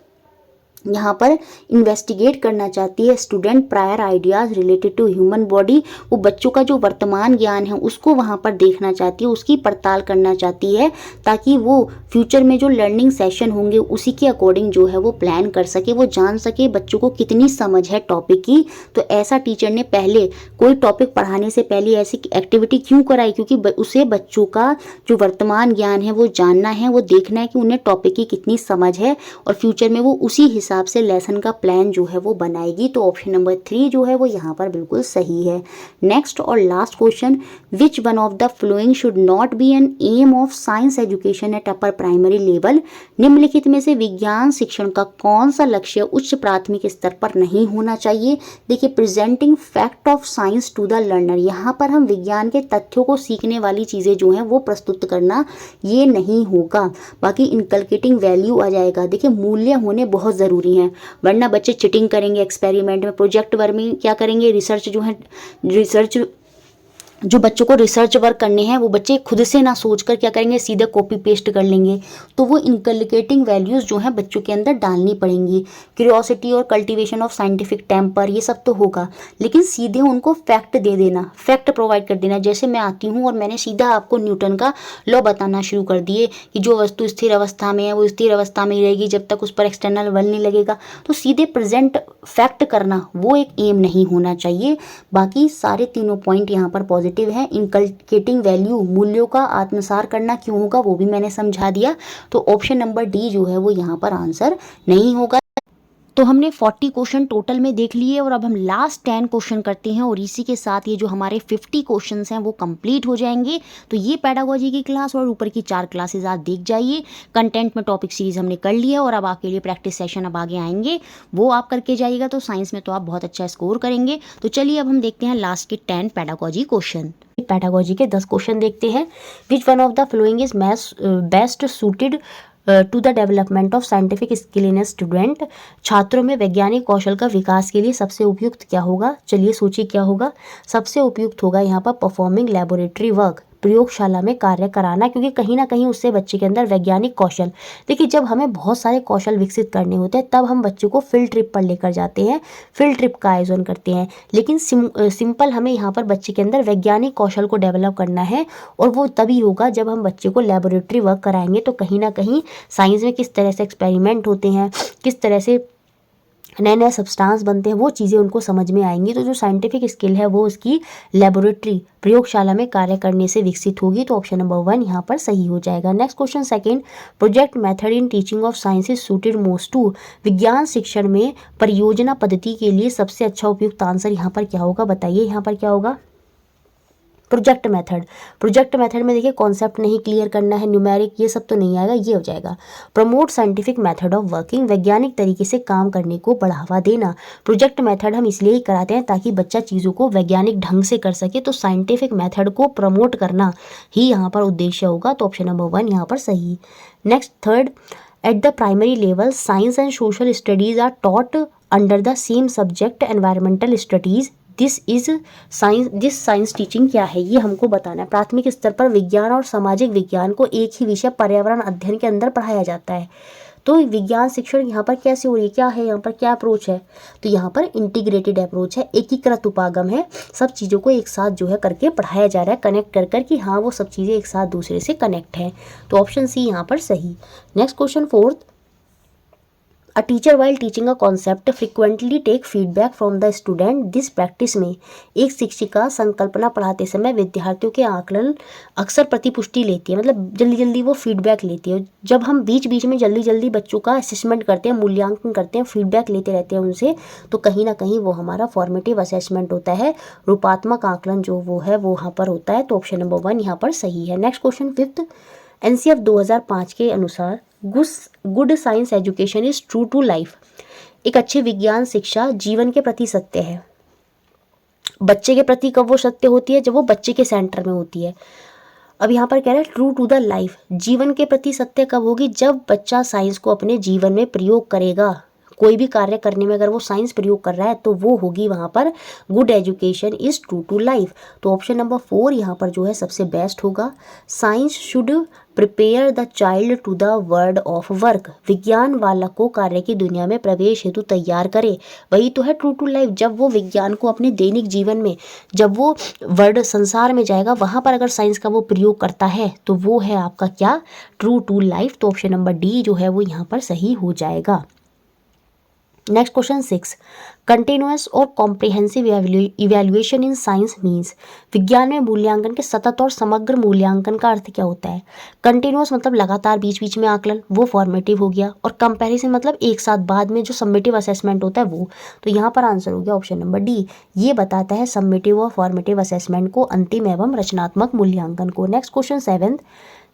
यहाँ पर इन्वेस्टिगेट करना चाहती है student prior ideas related to human body. वो बच्चों का जो वर्तमान ज्ञान है उसको वहाँ पर देखना चाहती है, उसकी पड़ताल करना चाहती है, ताकि वो फ्यूचर में जो लर्निंग सेशन होंगे उसी के अकॉर्डिंग जो है वो प्लान कर सके, वो जान सके बच्चों को कितनी समझ है टॉपिक की। तो ऐसा टीचर ने पहले कोई टॉपिक पढ़ाने से पहले ऐसी एक्टिविटी क्यों कराई? क्योंकि उसे बच्चों का जो वर्तमान ज्ञान है वो जानना है, वो देखना है कि उन्हें टॉपिक की कितनी समझ है और फ्यूचर में वो उसी हिसाब से लेसन का प्लान जो है वो बनाएगी। तो ऑप्शन नंबर 3 जो है वो यहाँ पर बिल्कुल सही है। नेक्स्ट और last question, which one of the following should not be an aim of science education at upper primary level. निम्नलिखित में से विज्ञान शिक्षण का कौन सा लक्ष्य उच्च प्राथमिक स्तर पर नहीं होना चाहिए? देखिए, presenting fact of science to the learner, यहाँ पर हम विज्ञान के तथ्यों को सीखने वाली चीज़ें जो हैं वो प्रस्तुत करना ये नहीं होगा। बाकी इनकलकेटिंग वैल्यू आ जाएगा। देखिए, मूल्य होने बहुत ज़रूरी हैं, वरना बच्चे चिटिंग करेंगे एक्सपेरिमेंट में, प्रोजेक्ट वर्क में क्या करेंगे, रिसर्च जो बच्चों को रिसर्च वर्क करने हैं वो बच्चे खुद से ना सोचकर क्या करेंगे, सीधे कॉपी पेस्ट कर लेंगे। तो वो इनकलकेटिंग वैल्यूज़ जो हैं बच्चों के अंदर डालनी पड़ेंगी। क्यूरियोसिटी और कल्टीवेशन ऑफ साइंटिफिक टेम्पर, ये सब तो होगा, लेकिन सीधे उनको फैक्ट दे देना, फैक्ट प्रोवाइड कर देना। जैसे मैं आती हूँ और मैंने सीधा आपको न्यूटन का लॉ बताना शुरू कर दिए कि जो वस्तु स्थिर अवस्था में है वो स्थिर अवस्था में ही रहेगी जब तक उस पर एक्सटर्नल बल नहीं लगेगा। तो सीधे प्रेजेंट फैक्ट करना वो एक एम नहीं होना चाहिए। बाकी सारे तीनों पॉइंट यहाँ पर पॉजिटिव है। इनकलकेटिंग वैल्यू, मूल्यों का आत्मसार करना क्यों होगा वो भी मैंने समझा दिया। तो ऑप्शन नंबर डी जो है वो यहाँ पर आंसर नहीं होगा। तो हमने 40 क्वेश्चन टोटल में देख लिए और अब हम लास्ट 10 क्वेश्चन करते हैं और इसी के साथ ये जो हमारे 50 क्वेश्चन हैं वो कंप्लीट हो जाएंगे। तो ये पेडागोजी की क्लास और ऊपर की 4 क्लासेज आप देख जाइए। कंटेंट में टॉपिक सीरीज हमने कर लिया और अब आपके लिए प्रैक्टिस सेशन अब आगे आएंगे, वो आप करके जाइएगा। तो साइंस में तो आप बहुत अच्छा स्कोर करेंगे। तो चलिए अब हम देखते हैं लास्ट के 10 पेडागोजी क्वेश्चन। पेडागोजी के 10 क्वेश्चन देखते हैं। Which one of the following is best suited to the development of scientific skill in a student. छात्रों में वैज्ञानिक कौशल का विकास के लिए सबसे उपयुक्त क्या होगा? चलिए सोचिए क्या होगा। सबसे उपयुक्त होगा यहाँ पर परफॉर्मिंग लेबोरेटरी वर्क। प्रयोगशाला में कार्य कराना, क्योंकि कहीं ना कहीं उससे बच्चे के अंदर वैज्ञानिक कौशल, देखिए जब हमें बहुत सारे कौशल विकसित करने होते हैं तब हम बच्चों को फील्ड ट्रिप पर लेकर जाते हैं, फील्ड ट्रिप का आयोजन करते हैं। लेकिन सिंपल हमें यहाँ पर बच्चे के अंदर वैज्ञानिक कौशल को डेवलप करना है, और वो तभी होगा जब हम बच्चे को लेबोरेटरी वर्क कराएंगे। तो कहीं ना कहीं साइंस में किस तरह से एक्सपेरिमेंट होते हैं, किस तरह से नए नए सब्सटेंस बनते हैं, वो चीज़ें उनको समझ में आएंगी। तो जो साइंटिफिक स्किल है वो उसकी लेबोरेटरी प्रयोगशाला में कार्य करने से विकसित होगी। तो ऑप्शन नंबर 1 यहाँ पर सही हो जाएगा। Next question second, project method in teaching of science is suited most to, विज्ञान शिक्षण में परियोजना पद्धति के लिए सबसे अच्छा उपयुक्त आंसर यहाँ पर क्या होगा, बताइए यहाँ पर क्या होगा। प्रोजेक्ट मेथड, प्रोजेक्ट मेथड में देखिए कॉन्सेप्ट नहीं क्लियर करना है, न्यूमेरिक ये सब तो नहीं आएगा, ये हो जाएगा। Promote scientific method of working, वैज्ञानिक तरीके से काम करने को बढ़ावा देना। प्रोजेक्ट मेथड हम इसलिए ही कराते हैं ताकि बच्चा चीज़ों को वैज्ञानिक ढंग से कर सके, तो साइंटिफिक मेथड को प्रमोट करना ही यहाँ पर उद्देश्य होगा। तो ऑप्शन नंबर 1 यहाँ पर सही। Next third, at the primary level science and social studies are taught under the same subject environmental studies, this science teaching क्या है, ये हमको बताना है। प्राथमिक स्तर पर विज्ञान और सामाजिक विज्ञान को एक ही विषय पर्यावरण अध्ययन के अंदर पढ़ाया जाता है। तो विज्ञान शिक्षण यहाँ पर कैसे हो रही है, क्या है यहाँ पर, क्या अप्रोच है, तो यहाँ पर इंटीग्रेटेड अप्रोच है, एकीकृत उपागम है। सब चीज़ों को एक साथ जो है करके पढ़ाया जा रहा है, कनेक्ट कर कर कि हाँ वो सब चीज़ें एक साथ दूसरे से कनेक्ट हैं। तो ऑप्शन सी यहाँ पर सही। Next question fourth, a teacher while teaching a concept frequently take feedback from the student, this practice में एक शिक्षिका संकल्पना पढ़ाते समय विद्यार्थियों के आकलन अक्सर प्रतिपुष्टि लेती है, मतलब जल्दी जल्दी वो फीडबैक लेती है। जब हम बीच बीच में जल्दी जल्दी बच्चों का असेसमेंट करते हैं, मूल्यांकन करते हैं, फीडबैक लेते रहते हैं उनसे, तो कहीं ना कहीं वो हमारा फॉर्मेटिव असेसमेंट होता है, रूपात्मक आकलन जो वो है वो वहाँ पर होता है। तो ऑप्शन नंबर 1 यहाँ पर सही है। नेक्स्ट क्वेश्चन फिफ्थ, एनसीएफ 2005 के अनुसार good science education is true to life, एक अच्छी विज्ञान शिक्षा जीवन के प्रति सत्य है। बच्चे के प्रति कब वो सत्य होती है, जब वो बच्चे के सेंटर में होती है। अब यहाँ पर कह रहा है ट्रू टू द लाइफ, जीवन के प्रति सत्य कब होगी, जब बच्चा साइंस को अपने जीवन में प्रयोग करेगा। कोई भी कार्य करने में अगर वो साइंस प्रयोग कर रहा है तो वो होगी वहाँ पर good education is true to life. तो ऑप्शन नंबर 4 यहाँ पर जो है सबसे बेस्ट होगा। Science should prepare the child to the world of work, विज्ञान बालक को कार्य की दुनिया में प्रवेश हेतु तैयार करे, वही तो है ट्रू टू लाइफ। जब वो विज्ञान को अपने दैनिक जीवन में, जब वो वर्ल्ड संसार में जाएगा वहाँ पर अगर साइंस का वो प्रयोग करता है तो वो है आपका क्या, ट्रू टू लाइफ। तो ऑप्शन नंबर डी जो है वो यहाँ पर सही हो जाएगा। नेक्स्ट क्वेश्चन 6, कंटिन्यूअस और कॉम्प्रिहेंसिव इवैल्यूएशन इन साइंस मीन्स, विज्ञान में मूल्यांकन के सतत और समग्र मूल्यांकन का अर्थ क्या होता है। कंटिन्यूअस मतलब लगातार बीच बीच में आकलन, वो फॉर्मेटिव हो गया, और कंपैरिजन मतलब एक साथ बाद में जो समेटिव असेसमेंट होता है वो। तो यहाँ पर आंसर हो गया ऑप्शन नंबर डी, ये बताता है समेटिव और फॉर्मेटिव असेसमेंट को, अंतिम एवं रचनात्मक मूल्यांकन को। नेक्स्ट क्वेश्चन 7,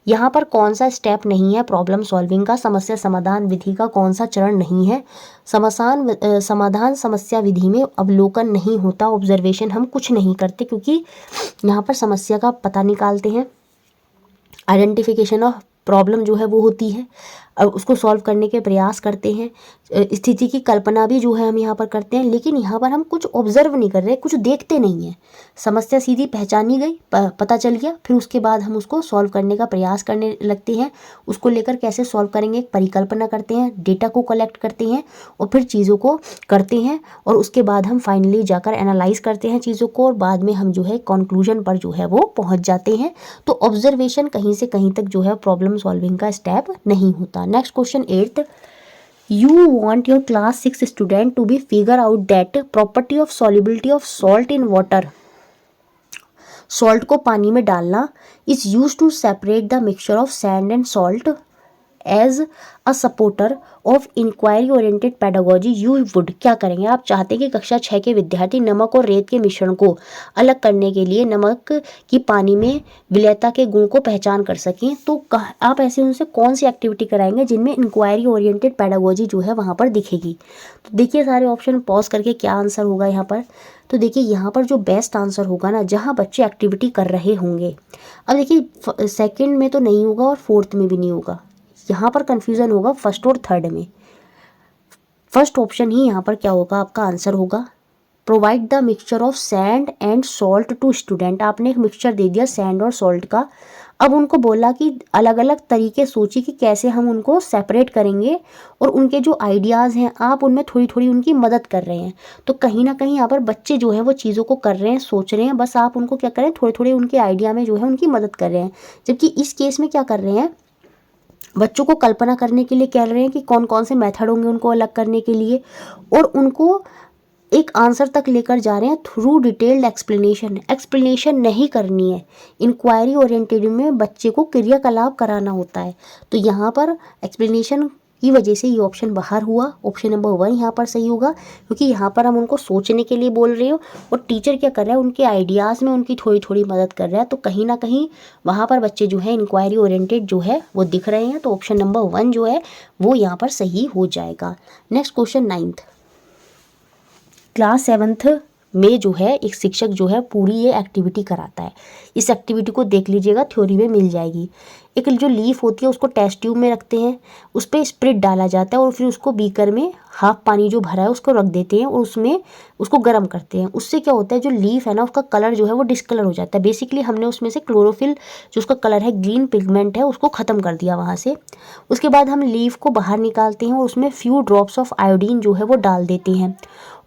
यहाँ पर कौन सा स्टेप नहीं है प्रॉब्लम सॉल्विंग का, समस्या समाधान विधि का कौन सा चरण नहीं है। समाधान समस्या विधि में अवलोकन नहीं होता, ऑब्जर्वेशन हम कुछ नहीं करते, क्योंकि यहाँ पर समस्या का पता निकालते हैं, आइडेंटिफिकेशन ऑफ प्रॉब्लम जो है वो होती है, और उसको सॉल्व करने के प्रयास करते हैं, स्थिति की कल्पना भी जो है हम यहाँ पर करते हैं, लेकिन यहाँ पर हम कुछ ऑब्जर्व नहीं कर रहे, कुछ देखते नहीं हैं। समस्या सीधी पहचानी गई, पता चल गया, फिर उसके बाद हम उसको सॉल्व करने का प्रयास करने लगते हैं, उसको लेकर कैसे सॉल्व करेंगे एक परिकल्पना करते हैं, डेटा को कलेक्ट करते हैं और फिर चीज़ों को करते हैं, और उसके बाद हम फाइनली जाकर एनालाइज करते हैं चीज़ों को, और बाद में हम जो है कंक्लूजन पर जो है वो पहुँच जाते हैं। तो ऑब्जर्वेशन कहीं से कहीं तक जो है प्रॉब्लम सॉल्विंग का स्टेप नहीं होता। Next question 8, you want your class 6 student to be figure out that property of solubility of salt in water, salt को पानी में डालना is used to separate the mixture of sand and salt, as a supporter of inquiry oriented pedagogy you would, क्या करेंगे आप चाहते हैं कि कक्षा 6 के विद्यार्थी नमक और रेत के मिश्रण को अलग करने के लिए नमक की पानी में विलयता के गुण को पहचान कर सकें, तो आप ऐसे उनसे कौन सी एक्टिविटी कराएंगे जिनमें इंक्वायरी ओरिएंटेड पेडागोजी जो है वहाँ पर दिखेगी। तो देखिए सारे ऑप्शन पॉज करके क्या आंसर होगा यहाँ पर। तो देखिए यहाँ पर जो बेस्ट आंसर होगा ना, जहाँ बच्चे एक्टिविटी कर रहे होंगे। अब देखिए सेकंड में तो नहीं होगा और फोर्थ में भी नहीं होगा, यहाँ पर कंफ्यूजन होगा फर्स्ट और थर्ड में। फर्स्ट ऑप्शन ही यहाँ पर क्या होगा आपका आंसर होगा, provide the mixture of sand and salt to student. आपने एक मिक्सचर दे दिया सैंड और सॉल्ट का। अब उनको बोला कि अलग अलग तरीके सोचिए कि कैसे हम उनको सेपरेट करेंगे, और उनके जो आइडियाज़ हैं आप उनमें थोड़ी थोड़ी उनकी मदद कर रहे हैं। तो कहीं ना कहीं यहाँ पर बच्चे जो है वो चीज़ों को कर रहे हैं, सोच रहे हैं, बस आप उनको क्या करें, थोड़े थोड़े उनके आइडिया में जो है उनकी मदद कर रहे हैं। जबकि इस केस में क्या कर रहे हैं, बच्चों को कल्पना करने के लिए कह रहे हैं कि कौन कौन से मेथड होंगे उनको अलग करने के लिए, और उनको एक आंसर तक लेकर जा रहे हैं थ्रू डिटेल्ड एक्सप्लेनेशन। एक्सप्लेनेशन नहीं करनी है, इंक्वायरी ओरिएंटेड में बच्चे को क्रियाकलाप कराना होता है। तो यहाँ पर एक्सप्लेनेशन की वजह से ये ऑप्शन बाहर हुआ। ऑप्शन नंबर 1 यहाँ पर सही होगा, क्योंकि यहाँ पर हम उनको सोचने के लिए बोल रहे हो और टीचर क्या कर रहा है, उनके आइडियाज़ में उनकी थोड़ी थोड़ी मदद कर रहा है। तो कहीं ना कहीं वहाँ पर बच्चे जो है इंक्वायरी ओरिएंटेड जो है वो दिख रहे हैं। तो ऑप्शन नंबर 1 जो है वो यहाँ पर सही हो जाएगा। Next question 9th। Class 7th में जो है एक शिक्षक जो है पूरी ये एक्टिविटी कराता है। इस एक्टिविटी को देख लीजिएगा, थ्योरी में मिल जाएगी। एक जो लीफ होती है उसको टेस्ट ट्यूब में रखते हैं, उस पर स्प्रिट डाला जाता है और फिर उसको बीकर में हाफ पानी जो भरा है उसको रख देते हैं और उसमें उसको गर्म करते हैं। उससे क्या होता है, जो लीफ है ना उसका कलर जो है वो डिस्कलर हो जाता है। बेसिकली हमने उसमें से क्लोरोफिल जो उसका कलर है, ग्रीन पिगमेंट है, उसको ख़त्म कर दिया वहाँ से। उसके बाद हम लीफ को बाहर निकालते हैं और उसमें फ्यू ड्रॉप्स ऑफ आयोडीन जो है वो डाल देते हैं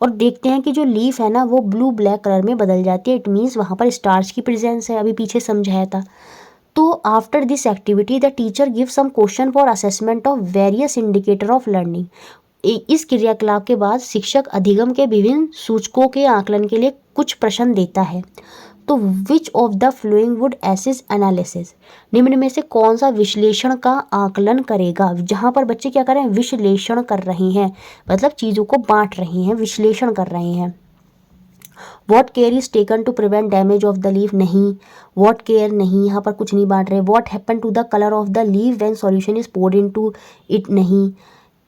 और देखते हैं कि जो लीफ है ना वो ब्लू ब्लैक कलर में बदल जाती है। इट मीन्स वहाँ पर स्टार्च की प्रेजेंस है, अभी पीछे समझाया था। तो after this activity the teacher give some question for assessment of various indicator of learning. इस क्रियाकलाप के बाद शिक्षक अधिगम के विभिन्न सूचकों के आकलन के लिए कुछ प्रश्न देता है। तो which of the following would assess analysis, निम्न में से कौन सा विश्लेषण का आकलन करेगा। जहाँ पर बच्चे क्या कर रहे हैं, विश्लेषण कर रहे हैं, मतलब चीज़ों को बांट रहे हैं, विश्लेषण कर रहे हैं। What care is taken to prevent damage of the leaf, नहीं, वॉट केयर नहीं, यहाँ पर कुछ नहीं बांट रहे। What happen to the colour of the leaf when solution is poured into it, नहीं।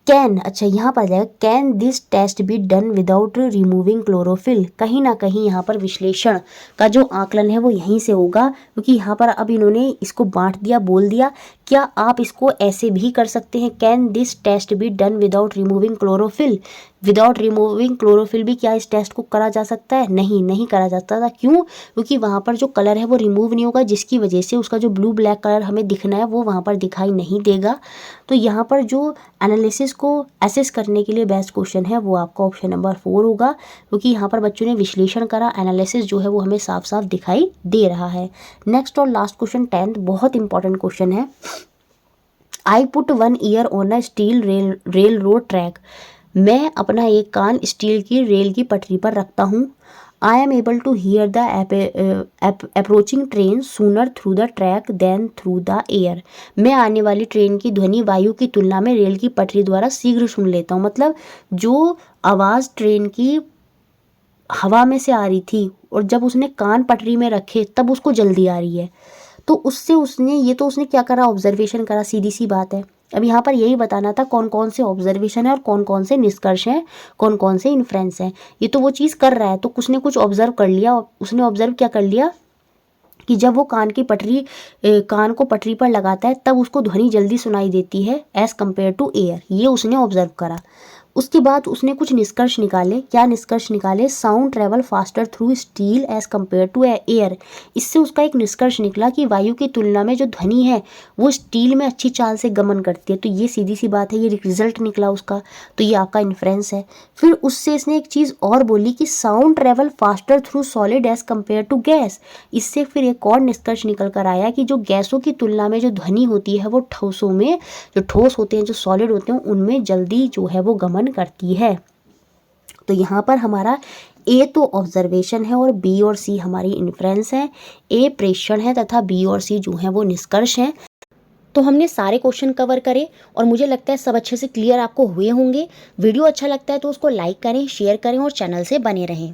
कैन, अच्छा यहाँ पर जाएगा, can this test be done without removing chlorophyll. कहीं ना कहीं यहाँ पर विश्लेषण का जो आकलन है वो यहीं से होगा, क्योंकि यहाँ पर अब इन्होंने इसको बांट दिया, बोल दिया क्या आप इसको ऐसे भी कर सकते हैं, can this test be done without removing chlorophyll. Without removing chlorophyll भी क्या इस टेस्ट को करा जा सकता है, नहीं, नहीं करा जाता था। क्यों, क्योंकि वहाँ पर जो कलर है वो रिमूव नहीं होगा, जिसकी वजह से उसका जो ब्लू ब्लैक कलर हमें दिखना है वो वहाँ पर दिखाई नहीं देगा। तो यहाँ पर जो एनालिसिस को एसेस करने के लिए बेस्ट क्वेश्चन है वो आपका ऑप्शन नंबर 4 होगा, क्योंकि यहाँ पर बच्चों ने विश्लेषण करा, एनालिसिस जो है वो हमें साफ साफ दिखाई दे रहा है। नेक्स्ट और लास्ट क्वेश्चन 10th, बहुत इंपॉर्टेंट क्वेश्चन है। I put 1 year on a steel rail road track, मैं अपना एक कान स्टील की रेल की पटरी पर रखता हूँ। I am able to hear the approaching train sooner through the track than through the air, मैं आने वाली ट्रेन की ध्वनि वायु की तुलना में रेल की पटरी द्वारा शीघ्र सुन लेता हूँ। मतलब जो आवाज़ ट्रेन की हवा में से आ रही थी और जब उसने कान पटरी में रखे तब उसको जल्दी आ रही है। तो उससे उसने क्या करा, ऑब्जर्वेशन करा, सीधी सी बात है। अब यहाँ पर यही बताना था कौन कौन से ऑब्जर्वेशन है और कौन कौन से निष्कर्ष हैं, कौन कौन से इन्फ्रेंस हैं। ये तो वो चीज़ कर रहा है, तो कुछ ने कुछ ऑब्जर्व कर लिया। उसने ऑब्जर्व क्या कर लिया कि जब वो कान को पटरी पर लगाता है तब उसको ध्वनि जल्दी सुनाई देती है एज़ कम्पेयर टू एयर, ये उसने ऑब्जर्व करा। उसके बाद उसने कुछ निष्कर्ष निकाले। क्या निष्कर्ष निकाले, sound travel faster through steel as compare to air. इससे उसका एक निष्कर्ष निकला कि वायु की तुलना में जो ध्वनि है वो स्टील में अच्छी चाल से गमन करती है। तो ये सीधी सी बात है, ये रिजल्ट निकला उसका, तो ये आपका इन्फ्रेंस है। फिर उससे इसने एक चीज़ और बोली कि sound travel faster through solid as compare to gas. इससे फिर एक और निष्कर्ष निकल कर आया कि जो गैसों की तुलना में जो ध्वनि होती है वो ठोसों में, जो ठोस होते हैं, जो सॉलिड होते हैं, उनमें जल्दी जो है वो गमन करती है। तो यहाँ पर हमारा ए तो ऑब्जर्वेशन है और बी और सी हमारी इन्फ्रेंस है। ए प्रेषण है तथा बी और सी जो है वो निष्कर्ष हैं। तो हमने सारे क्वेश्चन कवर करे और मुझे लगता है सब अच्छे से क्लियर आपको हुए होंगे। वीडियो अच्छा लगता है तो उसको लाइक करें, शेयर करें और चैनल से बने रहें।